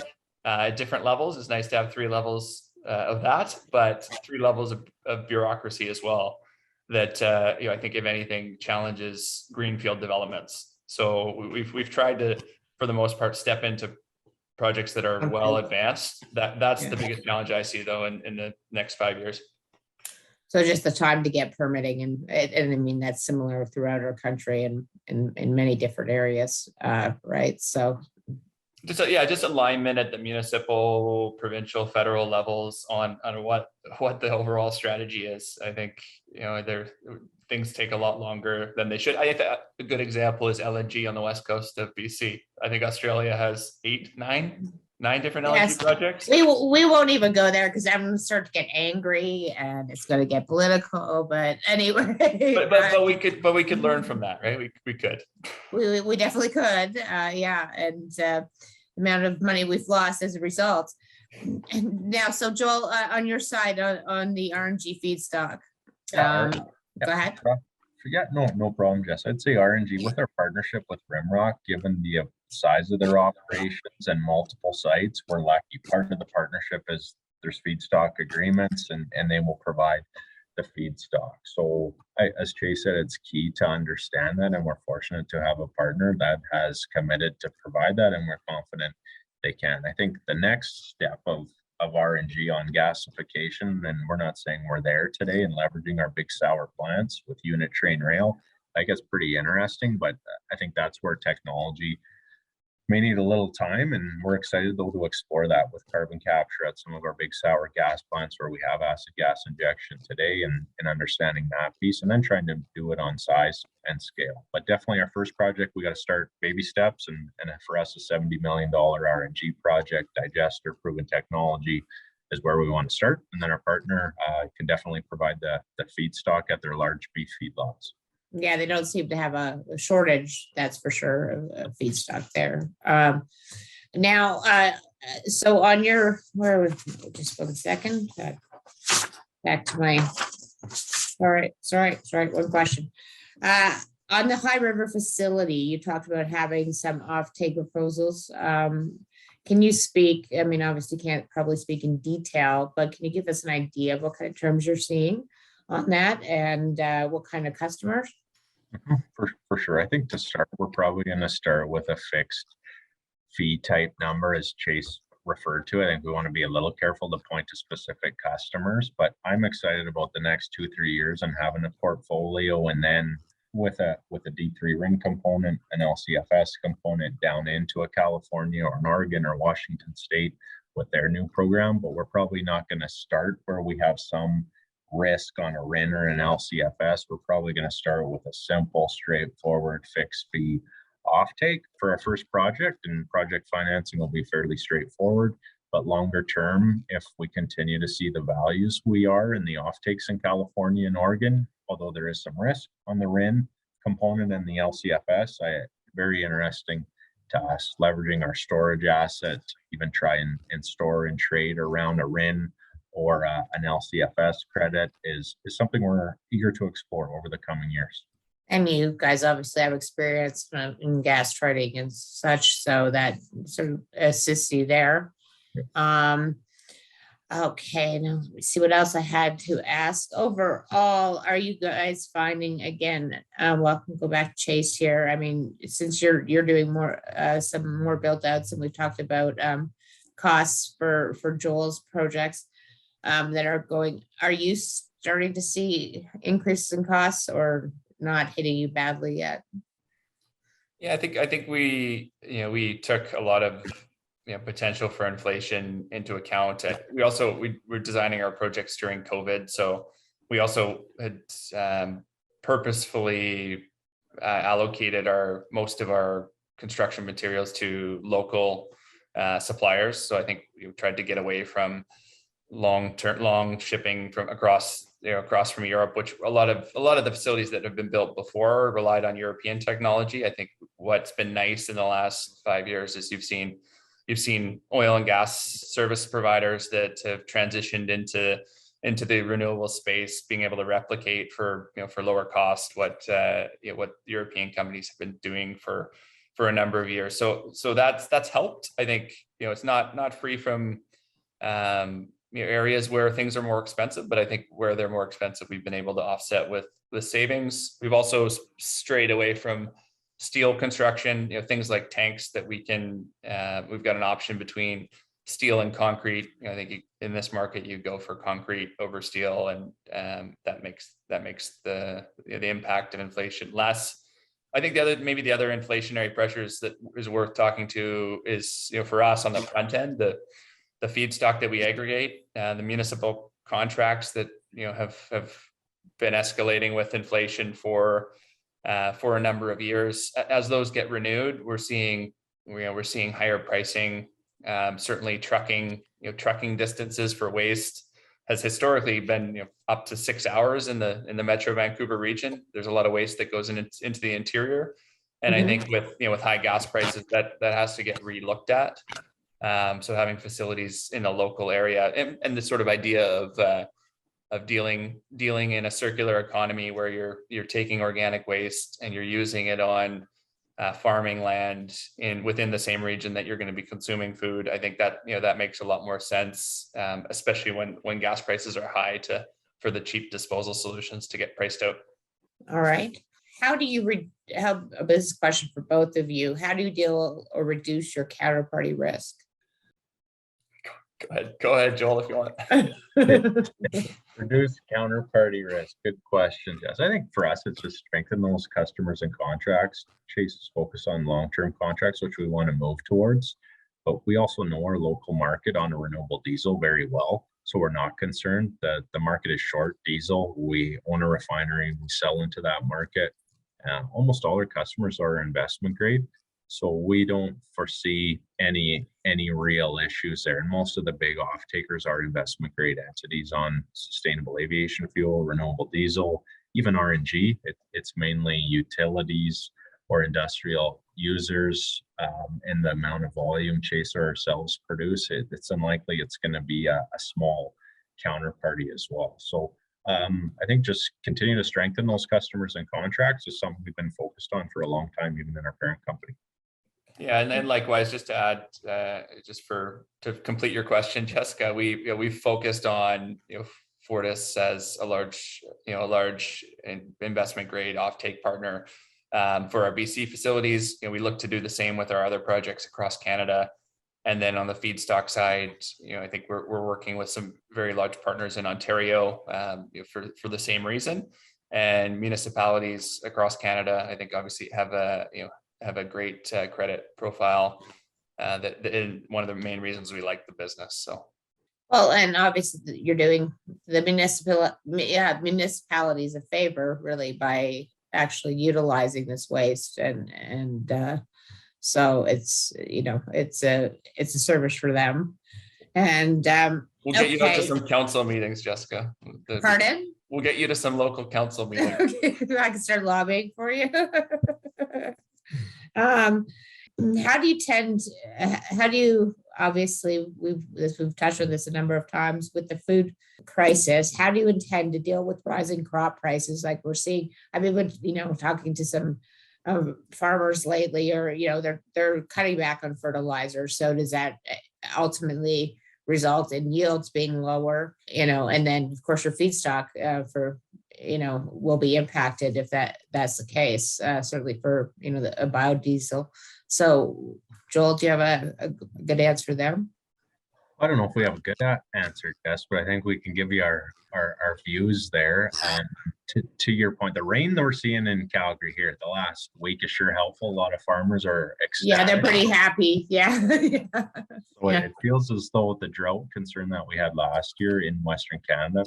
at different levels. It's nice to have 3 levels of that, but 3 levels of bureaucracy as well, that I think, if anything, challenges greenfield developments. So we've tried to, for the most part, step into projects that are well advanced. That's the biggest challenge I see, though, in the next 5 years. So just the time to get permitting, and I mean that's similar throughout our country and in many different areas, right? So just alignment at the municipal, provincial, federal levels on what the overall strategy is. I think things take a lot longer than they should. I think a good example is LNG on the west coast of BC. I think Australia has nine different Yes. LNG projects. We won't even go there because I'm gonna start to get angry and it's gonna get political. But anyway, But we could learn from that, right? We could. we definitely could. Yeah, and the amount of money we've lost as a result. And now, so Joel, on your side on the RNG feedstock, go ahead. No problem, Jess. I'd say RNG with our partnership with Rimrock, given the size of their operations and multiple sites, we're lucky. Part of the partnership is there's feedstock agreements and they will provide the feedstock. So as Chase said, it's key to understand that, and we're fortunate to have a partner that has committed to provide that, and we're confident they can. I think the next step of RNG on gasification, and we're not saying we're there today, and leveraging our big sour plants with unit train rail, I guess pretty interesting, but I think that's where technology may need a little time, and we're excited though to explore that with carbon capture at some of our big sour gas plants where we have acid gas injection today, and understanding that piece, and then trying to do it on size and scale. But definitely our first project, we got to start baby steps, and for us a $70 million RNG project, digester, proven technology is where we want to start, and then our partner can definitely provide the feedstock at their large beef feedlots. Yeah, they don't seem to have a shortage, that's for sure, of feedstock there. Now, so on your, just 1 second, back to my, sorry, one question. On the High River facility, you talked about having some offtake proposals. Can you speak, I mean, obviously can't probably speak in detail, but can you give us an idea of what kind of terms you're seeing on that, and what kind of customers? For sure. I think to start, we're probably going to start with a fixed fee type number, as Chase referred to. I think we want to be a little careful to point to specific customers, but I'm excited about the next 2-3 years and having a portfolio, and then with a D3 RIN component, an LCFS component down into a California or an Oregon or Washington State with their new program. But we're probably not going to start where we have some risk on a RIN or an LCFS. We're probably going to start with a simple, straightforward fixed fee offtake for our first project, and project financing will be fairly straightforward. But longer term, if we continue to see the values we are in the offtakes in California and Oregon, although there is some risk on the RIN component and the LCFS, very interesting to us, leveraging our storage assets, even try and store and trade around a RIN or an LCFS credit is something we're eager to explore over the coming years. And you guys obviously have experience in gas trading and such, so that sort of assists you there. Okay, now let me see what else I had to ask. Overall, are you guys finding, again, welcome, go back to Chase here. I mean, since you're doing more, some more build outs, and we've talked about costs for Joel's projects that are going, are you starting to see increases in costs or not hitting you badly yet? Yeah, I think we took a lot of potential for inflation into account. We're designing our projects during COVID, so we also had purposefully allocated most of our construction materials to local suppliers. So I think we tried to get away from long shipping from across from Europe, which a lot of the facilities that have been built before relied on European technology. I think what's been nice in the last 5 years is you've seen oil and gas service providers that have transitioned into the renewable space, being able to replicate for lower cost what European companies have been doing for a number of years. So that's helped. I think it's not free from areas where things are more expensive, but I think where they're more expensive, we've been able to offset with the savings. We've also strayed away from steel construction, things like tanks that we've got an option between steel and concrete. I think in this market you go for concrete over steel, and that makes the impact of inflation less. I think the other inflationary pressures that is worth talking to is, for us on the front end, the feedstock that we aggregate, the municipal contracts that have been escalating with inflation for a number of years. As those get renewed, we're seeing higher pricing. Certainly trucking distances for waste has historically been up to 6 hours in the Metro Vancouver region. There's a lot of waste that goes into the interior, and I think with high gas prices that has to get re-looked at. So having facilities in a local area and the sort of idea of dealing in a circular economy where you're taking organic waste and you're using it on farming land within the same region that you're going to be consuming food. I think that that makes a lot more sense, especially when gas prices are high for the cheap disposal solutions to get priced out. All right. How do you have a business question for both of you? How do you deal or reduce your counterparty risk? Go ahead, Joel, if you want. Reduce counterparty risk. Good question, Jess. I think for us, it's just strengthen those customers and contracts. Chase is focused on long-term contracts, which we want to move towards. But we also know our local market on a renewable diesel very well. So we're not concerned that the market is short diesel. We own a refinery, we sell into that market. Almost all our customers are investment grade. So we don't foresee any real issues there. And most of the big off takers are investment grade entities on sustainable aviation fuel, renewable diesel, even RNG. It's mainly utilities or industrial users, and the amount of volume Chase or ourselves produce, it's unlikely it's going to be a small counterparty as well. So I think just continue to strengthen those customers and contracts is something we've been focused on for a long time, even in our parent company. Yeah, and then likewise, just to add, to complete your question, Jessica, we've focused on Fortis as a large investment grade offtake partner for our BC facilities. We look to do the same with our other projects across Canada. And then on the feedstock side, I think we're working with some very large partners in Ontario for the same reason. And municipalities across Canada, I think obviously have a great credit profile. That is one of the main reasons we like the business. So, well, and obviously you're doing the municipalities a favor really by actually utilizing this waste, and so it's a service for them. And we'll get you out to some council meetings, Jessica. Pardon? We'll get you to some local council meetings. I can start lobbying for you. How do you obviously we've touched on this a number of times with the food crisis, how do you intend to deal with rising crop prices like we're seeing? I mean, when talking to some farmers lately, or they're cutting back on fertilizer, so does that ultimately result in yields being lower, and then of course your feedstock will be impacted if that's the case, certainly for a biodiesel. So Joel, do you have a good answer for them? I don't know if we have a good answer, Jess, but I think we can give you our views there. To your point, the rain that we're seeing in Calgary here the last week is sure helpful. A lot of farmers are ecstatic. Yeah, they're pretty happy. Yeah. So it feels as though the drought concern that we had last year in Western Canada,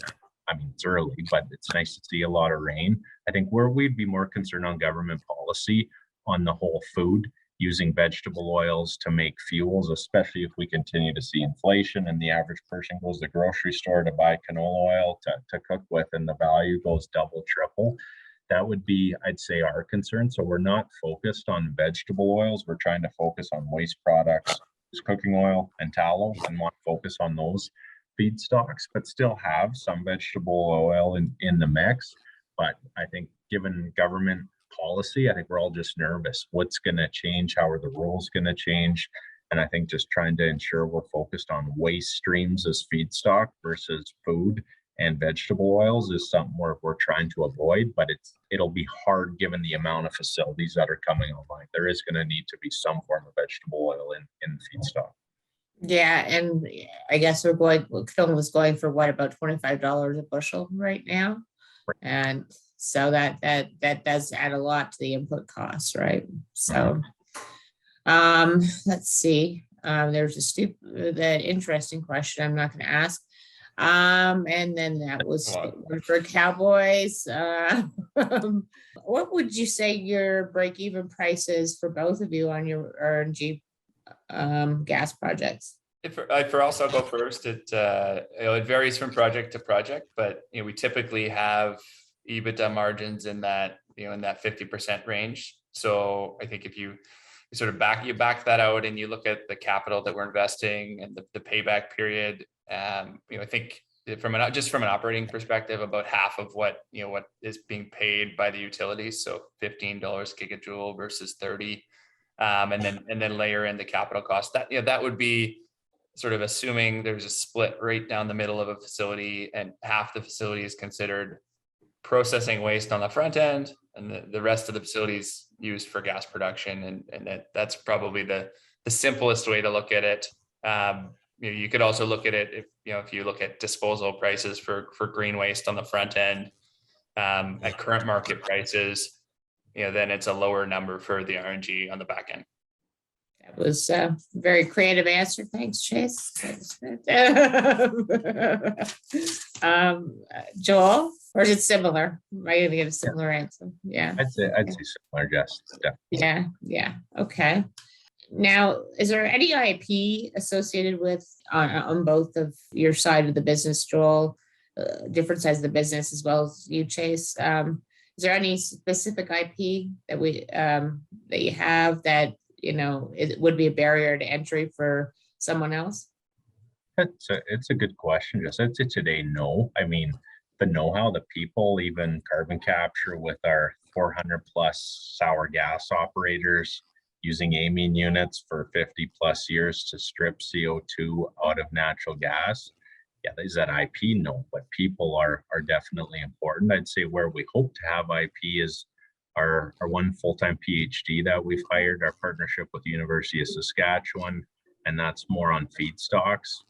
I mean, it's early, but it's nice to see a lot of rain. I think where we'd be more concerned on government policy on the whole food, using vegetable oils to make fuels, especially if we continue to see inflation and the average person goes to the grocery store to buy canola oil to cook with, and the value goes double, triple. That would be, I'd say, our concern. So we're not focused on vegetable oils. We're trying to focus on waste products, cooking oil and tallow, and want to focus on those feedstocks, but still have some vegetable oil in the mix. But I think given government policy, I think we're all just nervous. What's going to change? How are the rules going to change? And I think just trying to ensure we're focused on waste streams as feedstock versus food and vegetable oils is something we're trying to avoid, but it'll be hard given the amount of facilities that are coming online. There is going to need to be some form of vegetable oil in the feedstock. Yeah, and I guess canola was going for what, about $25 a bushel right now, and so that does add a lot to the input costs, right? So, let's see. There's the interesting question I'm not going to ask. And then that was one for Cowboys. What would you say your break-even price is for both of you on your RNG gas projects? For us, I'll go first. It varies from project to project, but we typically have EBITDA margins in that 50% range. So I think if you sort of back that out and you look at the capital that we're investing and the payback period, I think from an operating perspective, about half of what is being paid by the utilities, so $15 gigajoule versus 30, and then layer in the capital cost. That would be sort of assuming there's a split right down the middle of a facility, and half the facility is considered processing waste on the front end, and the rest of the facility is used for gas production. And that's probably the simplest way to look at it. You could also look at it if you look at disposal prices for green waste on the front end at current market prices, then it's a lower number for the RNG on the back end. That was a very creative answer. Thanks, Chase. Joel, or is it similar? Am I going to get a similar answer? Yeah. I'd say similar, Jess. Definitely. Yeah. Okay. Now, is there any IP associated with on both of your side of the business, Joel? Different sides of the business as well as you, Chase. Is there any specific IP that you have that it would be a barrier to entry for someone else? It's a good question. Just I'd say today, no. I mean, the know-how, the people, even carbon capture with our 400 plus sour gas operators using amine units for 50 plus years to strip CO2 out of natural gas. Yeah, is that IP? No, but people are definitely important. I'd say where we hope to have IP is our one full-time PhD that we've hired, our partnership with the University of Saskatchewan, and that's more on feedstocks,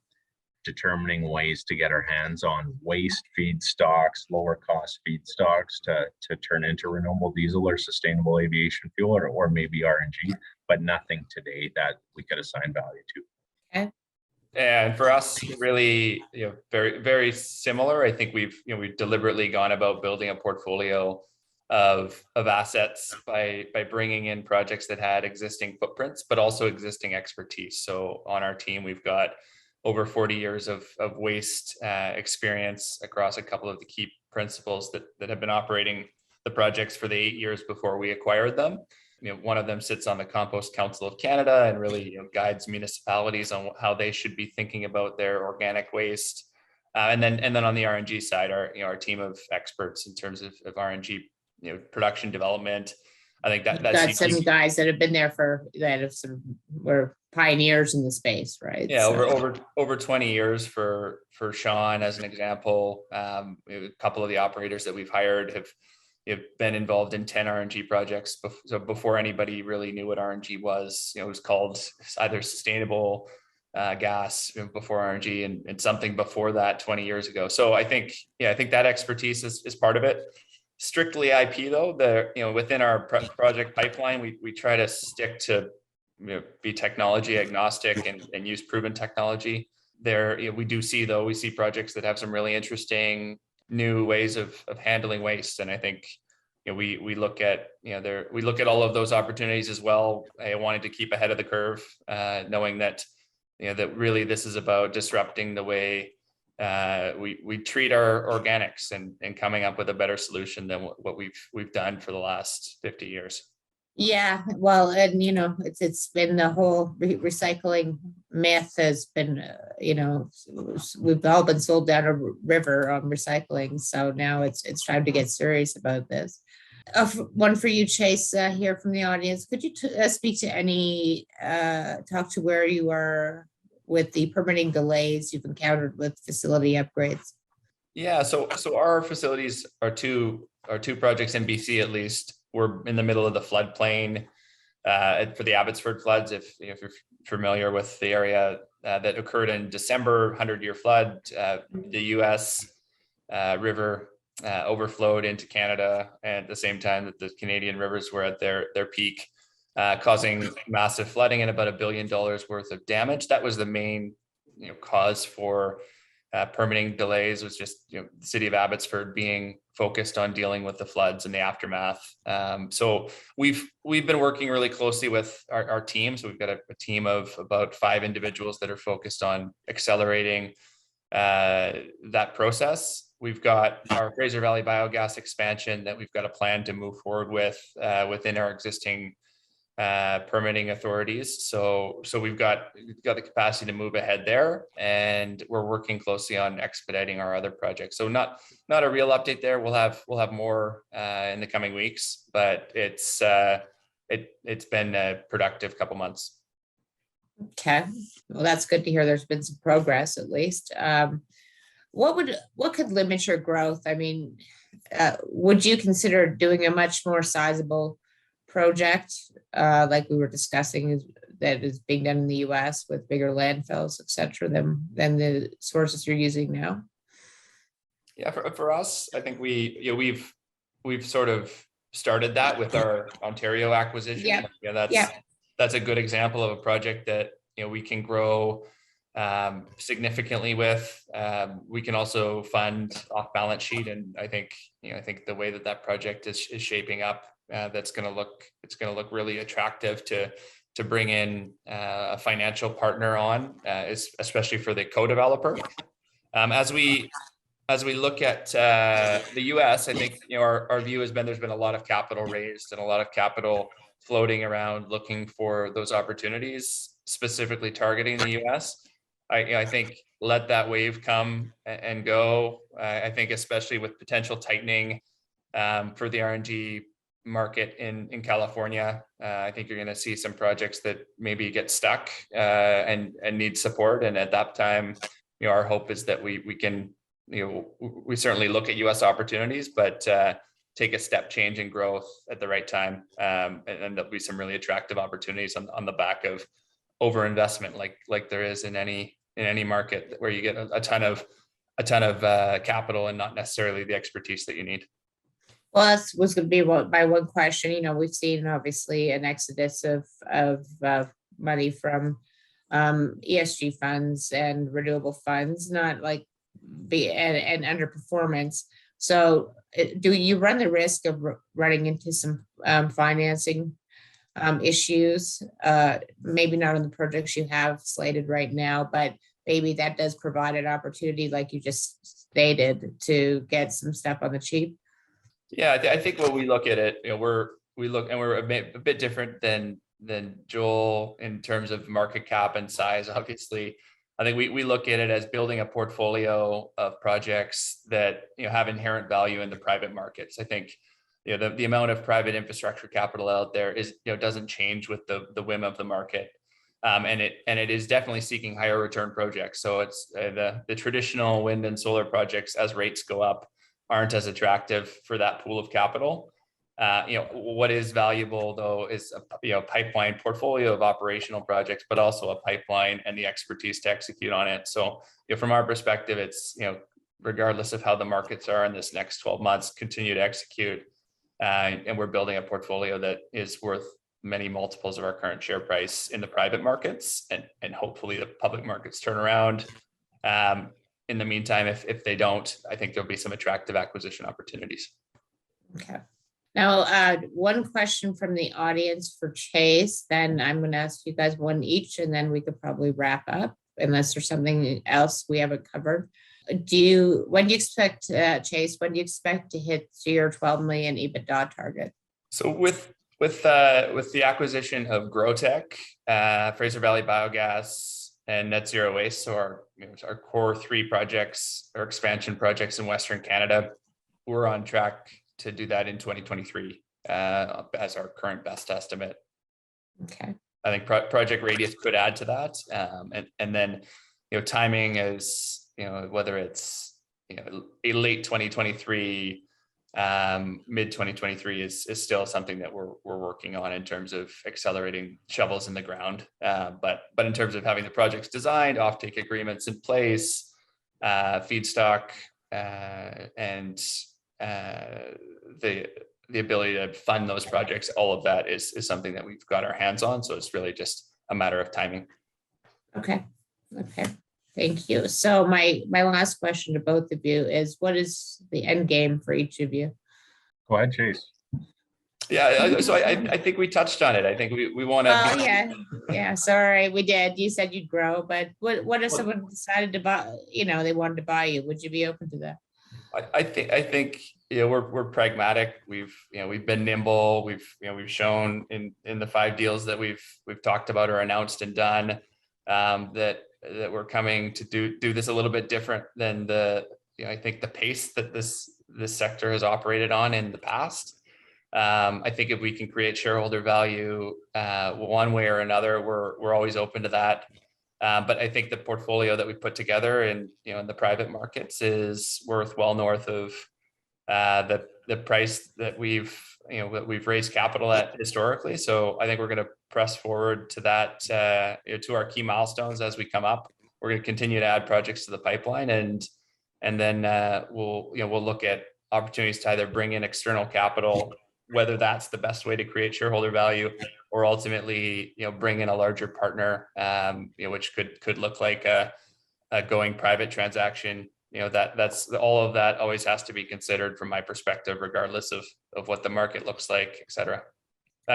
determining ways to get our hands on waste feedstocks, lower cost feedstocks to turn into renewable diesel or sustainable aviation fuel or maybe RNG, but nothing today that we could assign value to. Okay. And for us, really, very, very similar. I think we've deliberately gone about building a portfolio of assets by bringing in projects that had existing footprints, but also existing expertise. So on our team, we've got over 40 years of waste experience across a couple of the key principals that have been operating the projects for the 8 years before we acquired them. One of them sits on the Compost Council of Canada and really guides municipalities on how they should be thinking about their organic waste. And then on the RNG side, our team of experts in terms of RNG production development. I think that's some guys that have been there were pioneers in the space, right? Yeah, so. over 20 years for Sean, as an example. A couple of the operators that we've hired have been involved in 10 RNG projects. So before anybody really knew what RNG was, it was called either sustainable gas before RNG and something before that 20 years ago. So I think that expertise is part of it. Strictly IP though, within our project pipeline, we try to stick to be technology agnostic and use proven technology. We see projects that have some really interesting new ways of handling waste, and I think we look at all of those opportunities as well. I wanted to keep ahead of the curve, knowing that that really this is about disrupting the way we treat our organics and coming up with a better solution than what we've done for the last 50 years. Yeah, well, and it's been the whole recycling myth has been, we've all been sold down a river on recycling. So now it's time to get serious about this. One for you, Chase, here from the audience. Could you speak to talk to where you are with the permitting delays you've encountered with facility upgrades? Yeah, so our facilities are two projects in BC at least. We're in the middle of the floodplain for the Abbotsford floods. If you're familiar with the area that occurred in December, 100-year flood, the US river overflowed into Canada at the same time that the Canadian rivers were at their peak, causing massive flooding and about $1 billion worth of damage. That was the main cause for permitting delays was just the city of Abbotsford being focused on dealing with the floods and the aftermath. So we've been working really closely with our team. So we've got a team of about 5 individuals that are focused on accelerating that process. We've got our Fraser Valley biogas expansion that we've got a plan to move forward with within our existing permitting authorities. So we've got the capacity to move ahead there, and we're working closely on expediting our other projects. So not a real update there. We'll have more in the coming weeks, but it's been a productive couple months. Okay, well, that's good to hear. There's been some progress at least. What could limit your growth? I mean, would you consider doing a much more sizable project, like we were discussing, that is being done in the US with bigger landfills, et cetera, than the sources you're using now? Yeah, for us, I think we've sort of started that with our Ontario acquisition. Yeah. That's a good example of a project that we can grow significantly with. We can also fund off balance sheet, and I think the way that project is shaping up, it's going to look really attractive to bring in a financial partner on, especially for the co-developer. As we look at the US, I think our view has been there's been a lot of capital raised and a lot of capital floating around looking for those opportunities, specifically targeting the US. I think let that wave come and go. I think especially with potential tightening for the RNG market in California, I think you're going to see some projects that maybe get stuck and need support. And at that time, our hope is that we can, we certainly look at US opportunities, but take a step change in growth at the right time. And there'll be some really attractive opportunities on the back of overinvestment, like there is in any market where you get a ton of capital and not necessarily the expertise that you need. Well, that was going to be my one question. We've seen obviously an exodus of money from ESG funds and renewable funds, not like and underperformance. So do you run the risk of running into some financing issues, maybe not on the projects you have slated right now, but maybe that does provide an opportunity, like you just stated, to get some stuff on the cheap? Yeah, I think when we look at it, we're a bit different than Joel in terms of market cap and size. Obviously, I think we look at it as building a portfolio of projects that have inherent value in the private markets. I think the amount of private infrastructure capital out there is doesn't change with the whim of the market, and it is definitely seeking higher return projects. So it's the traditional wind and solar projects, as rates go up, aren't as attractive for that pool of capital. What is valuable though is a pipeline portfolio of operational projects, but also a pipeline and the expertise to execute on it. So from our perspective, it's regardless of how the markets are in this next 12 months, continue to execute, and we're building a portfolio that is worth many multiples of our current share price in the private markets, and hopefully the public markets turn around. In the meantime, if they don't, I think there'll be some attractive acquisition opportunities. Okay. Now, one question from the audience for Chase, then I'm going to ask you guys one each, and then we could probably wrap up unless there's something else we haven't covered. When do you expect, Chase, when do you expect to hit your 12 million EBITDA target? So with the acquisition of GrowTech, Fraser Valley Biogas, and Net Zero Waste, so our core 3 projects or expansion projects in Western Canada, we're on track to do that in 2023 as our current best estimate. Okay. I think Project Radius could add to that, and then timing is whether it's a late 2023, mid 2023 is still something that we're working on in terms of accelerating shovels in the ground. But in terms of having the projects designed, offtake agreements in place, feedstock, and the ability to fund those projects, all of that is something that we've got our hands on. So it's really just a matter of timing. Okay. Thank you. So my last question to both of you is, what is the end game for each of you? Go ahead, Chase. Yeah, so I think we touched on it. I think we want to. Oh, yeah, sorry, we did. You said you'd grow, but what if someone decided to buy, they wanted to buy you? Would you be open to that? I think we're pragmatic. We've been nimble. We've shown in the 5 deals that we've talked about or announced and done that we're coming to do this a little bit different than I think the pace that this sector has operated on in the past. I think if we can create shareholder value one way or another, we're always open to that. But I think the portfolio that we put together in the private markets is worth well north of the price that we've raised capital at historically. So I think we're going to press forward to that to our key milestones as we come up. We're going to continue to add projects to the pipeline, and then we'll look at opportunities to either bring in external capital, whether that's the best way to create shareholder value, or ultimately, bring in a larger partner, which could look like a going private transaction. That's all of that always has to be considered from my perspective, regardless of what the market looks like, et cetera.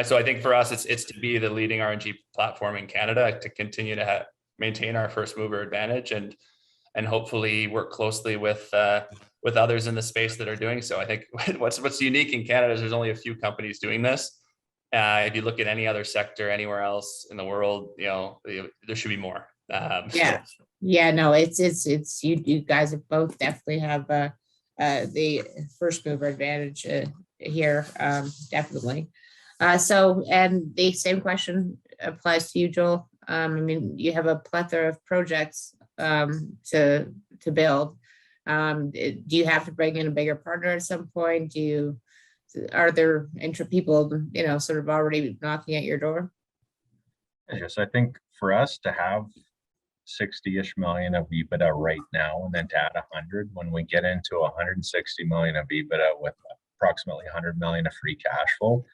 So I think for us, it's to be the leading RNG platform in Canada, to continue to maintain our first mover advantage, and hopefully work closely with others in the space that are doing so. I think what's unique in Canada is there's only a few companies doing this. If you look at any other sector anywhere else in the world, there should be more. No, it's you guys have both definitely have the first mover advantage here, definitely. So, and the same question applies to you, Joel. You have a plethora of projects to build. Do you have to bring in a bigger partner at some point? Are there people, sort of already knocking at your door? Yes, I think for us to have 60-ish million of EBITDA right now, and then to add 100 when we get into 160 million of EBITDA with approximately 100 million of free cash flow,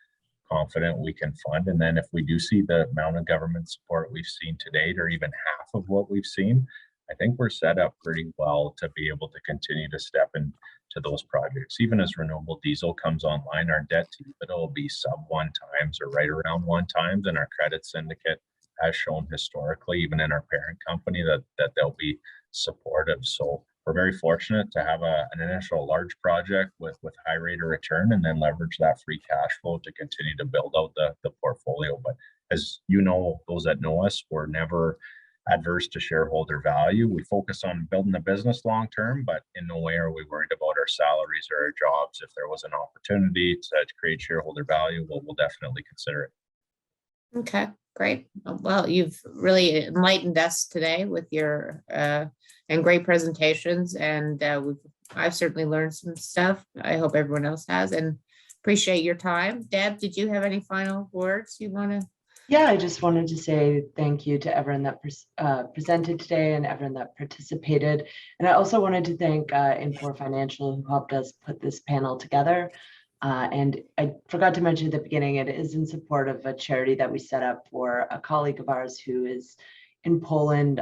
confident we can fund. And then if we do see the amount of government support we've seen to date, or even half of what we've seen, I think we're set up pretty well to be able to continue to step into those projects. Even as renewable diesel comes online, our debt to EBITDA will be sub 1 times or right around 1 times, and our credit syndicate has shown historically, even in our parent company, that they'll be supportive. So we're very fortunate to have an initial large project with high rate of return, and then leverage that free cash flow to continue to build out the portfolio. But as you know, those that know us, we're never adverse to shareholder value. We focus on building the business long term, but in no way are we worried about our salaries or our jobs. If there was an opportunity to create shareholder value, we'll definitely consider it. Okay, great. Well, you've really enlightened us today with your and great presentations, and I've certainly learned some stuff. I hope everyone else has, and appreciate your time. Deb, did you have any final words you want to? Yeah, I just wanted to say thank you to everyone that presented today and everyone that participated. And I also wanted to thank Infor Financial, who helped us put this panel together. And I forgot to mention at the beginning, it is in support of a charity that we set up for a colleague of ours who is in Poland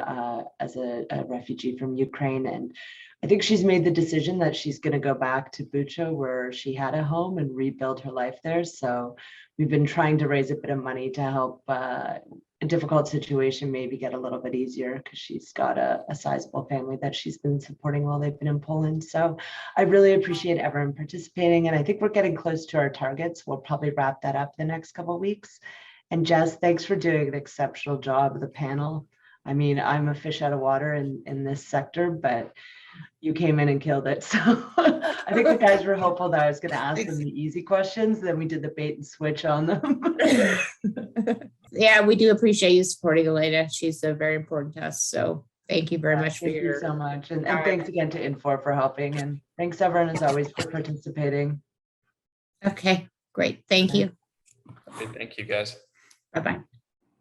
as a refugee from Ukraine. And I think she's made the decision that she's going to go back to Bucha, where she had a home, and rebuild her life there. So we've been trying to raise a bit of money to help a difficult situation maybe get a little bit easier, because she's got a sizable family that she's been supporting while they've been in Poland. So I really appreciate everyone participating, and I think we're getting close to our targets. We'll probably wrap that up the next couple of weeks. And Jess, thanks for doing an exceptional job of the panel. I mean, I'm a fish out of water in this sector, but you came in and killed it. So I think the guys were hopeful that I was going to ask them the easy questions. Then we did the bait and switch on them. Yeah, we do appreciate you supporting Elena. She's very important to us. So thank you very much Thank you so much. And thanks again to Infor for helping. And thanks everyone as always for participating. Okay, great. Thank you. Okay, thank you guys. Bye-bye.